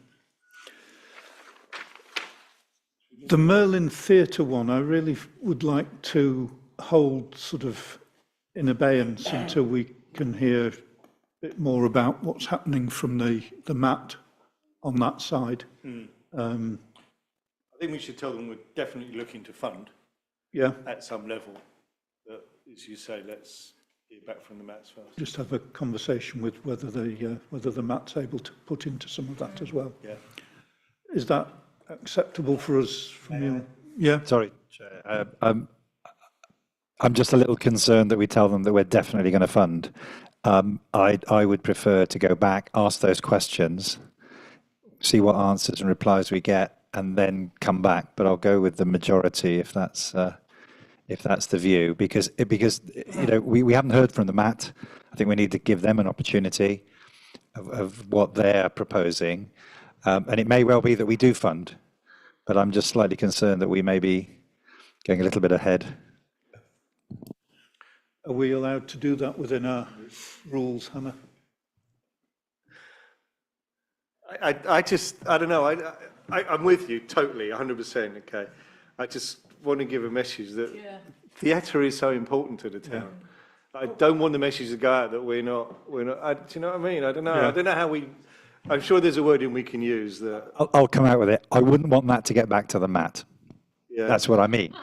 Merlin Theatre one, I really would like to hold sort of in abeyance until we can hear a bit more about what's happening from the MAT on that side. I think we should tell them we're definitely looking to fund. Yeah. At some level. That, as you say, let's hear back from the Mats first. Just have a conversation with whether the Mat's able to put into some of that as well. Yeah. Is that acceptable for us from you? Yeah. Sorry, Chair. I'm just a little concerned that we tell them that we're definitely going to fund. I would prefer to go back, ask those questions, see what answers and replies we get, and then come back. But I'll go with the majority if that's the view, because you know we haven't heard from the Mat. I think we need to give them an opportunity of what they're proposing, and it may well be that we do fund, but I'm just slightly concerned that we may be going a little bit ahead. Are we allowed to do that within our rules, Hannah? I don't know. I'm with you totally, 100%. Okay. I just want to give a message that theatre is so important to the town. I don't want the message to go out that we're not. Do you know what I mean? I don't know. Yeah. I don't know how we. I'm sure there's a wording we can use that. I'll come out with it. I wouldn't want that to get back to the Mat. Yeah. That's what I mean.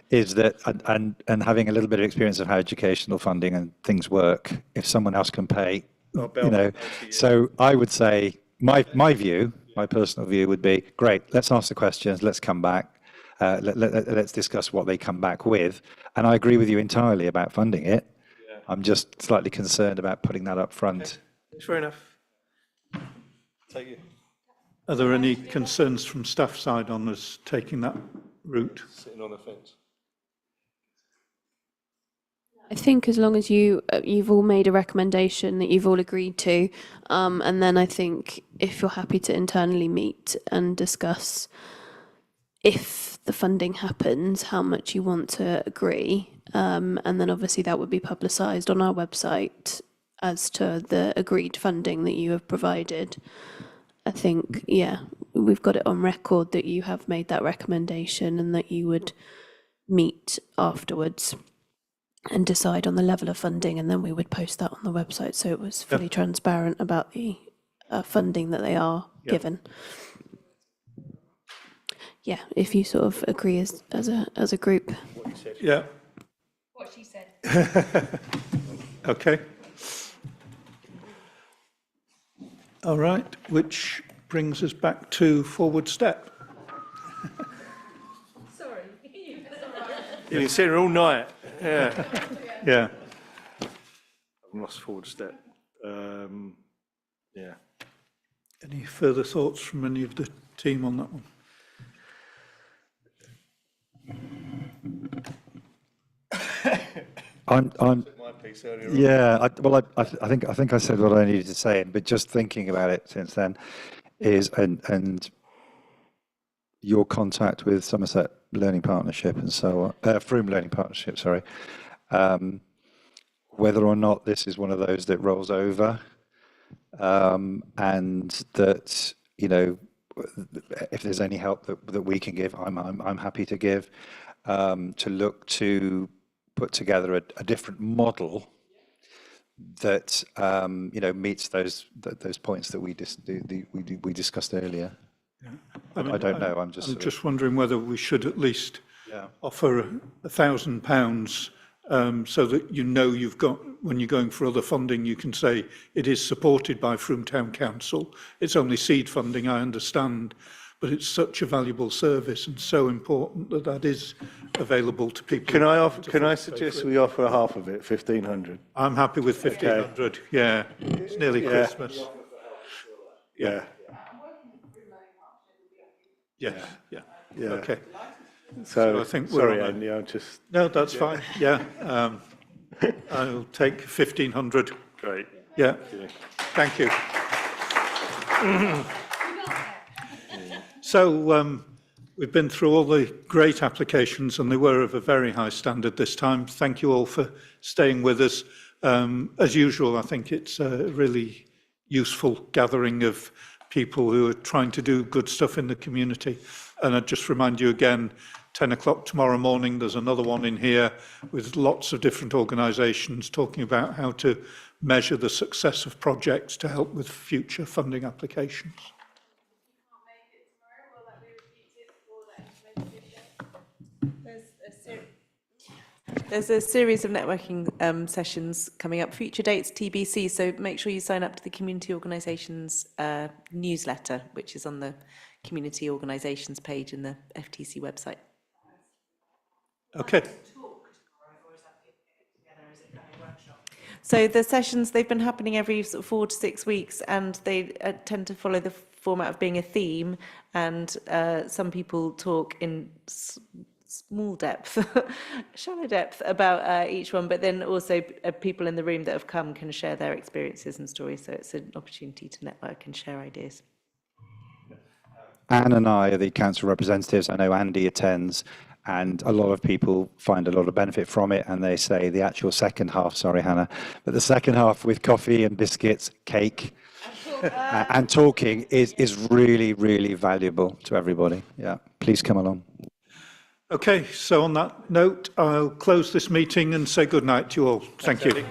Is that and having a little bit of experience of how educational funding and things work. If someone else can pay, you know. So I would say my view, my personal view would be great. Let's ask the questions. Let's come back. Let's discuss what they come back with. And I agree with you entirely about funding it. Yeah. I'm just slightly concerned about putting that up front. Okay. Fair enough. Take you. Are there any concerns from staff side on us taking that route? Sitting on the fence. I think as long as you've all made a recommendation that you've all agreed to, and then I think if you're happy to internally meet and discuss if the funding happens, how much you want to agree, and then obviously that would be publicised on our website as to the agreed funding that you have provided. I think, we've got it on record that you have made that recommendation and that you would meet afterwards and decide on the level of funding, and then we would post that on the website so it was fully transparent about the funding that they are given. Yeah, if you sort of agree as a group. What you said. Yeah. What she said. Okay. All right, which brings us back to Forward Step. Sorry. You've been sitting here all night. Yeah. Yeah. I've lost Forward Step. Yeah. Any further thoughts from any of the team on that one? I'm yeah. I think I said what I needed to say, but just thinking about it since then is and your contact with Somerset Learning Partnership and so on, Frome Learning Partnership, sorry, whether or not this is one of those that rolls over, and that, you know, if there's any help that we can give, I'm happy to give, to look to put together a different model that you know, meets those points that we discussed earlier. Yeah. I don't know. I'm just wondering whether we should at least offer £1,000, so that you know you've got, when you're going for other funding, you can say it is supported by Frome Town Council. It's only seed funding, I understand, but it's such a valuable service and so important that that is available to people. Can I suggest we offer half of it, 1,500? I'm happy with 1,500. Yeah, it's nearly Christmas. Yeah. Yes. Yeah. Yeah. Okay. So I think sorry, we're on Andy. I'm just. No, that's fine. Yeah. I'll take 1,500. Great. Yeah. Thank you. So we've been through all the great applications, and they were of a very high standard this time. Thank you all for staying with us. As usual, I think it's a really useful gathering of people who are trying to do good stuff in the community. And I'd just remind you again, 10 o'clock tomorrow morning, there's another one in here with lots of different organisations talking about how to measure the success of projects to help with future funding applications. There's a series of networking sessions coming up, future dates TBC, so make sure you sign up to the Community Organisations newsletter, which is on the Community Organisations page in the FTC website. Okay. So the sessions, they've been happening every sort of 4 to 6 weeks, and they tend to follow the format of being a theme, and some people talk in small depth, shallow depth about each one, but then also people in the room that have come can share their experiences and stories, so it's an opportunity to network and share ideas. Anne and I are the council representatives. I know Andy attends, and a lot of people find a lot of benefit from it, and they say the actual second half, sorry Hannah, but the second half with coffee and biscuits, cake, and talking is really, really valuable to everybody. Yeah, please come along. Okay, so on that note, I'll close this meeting and say good night to you all. Thank you.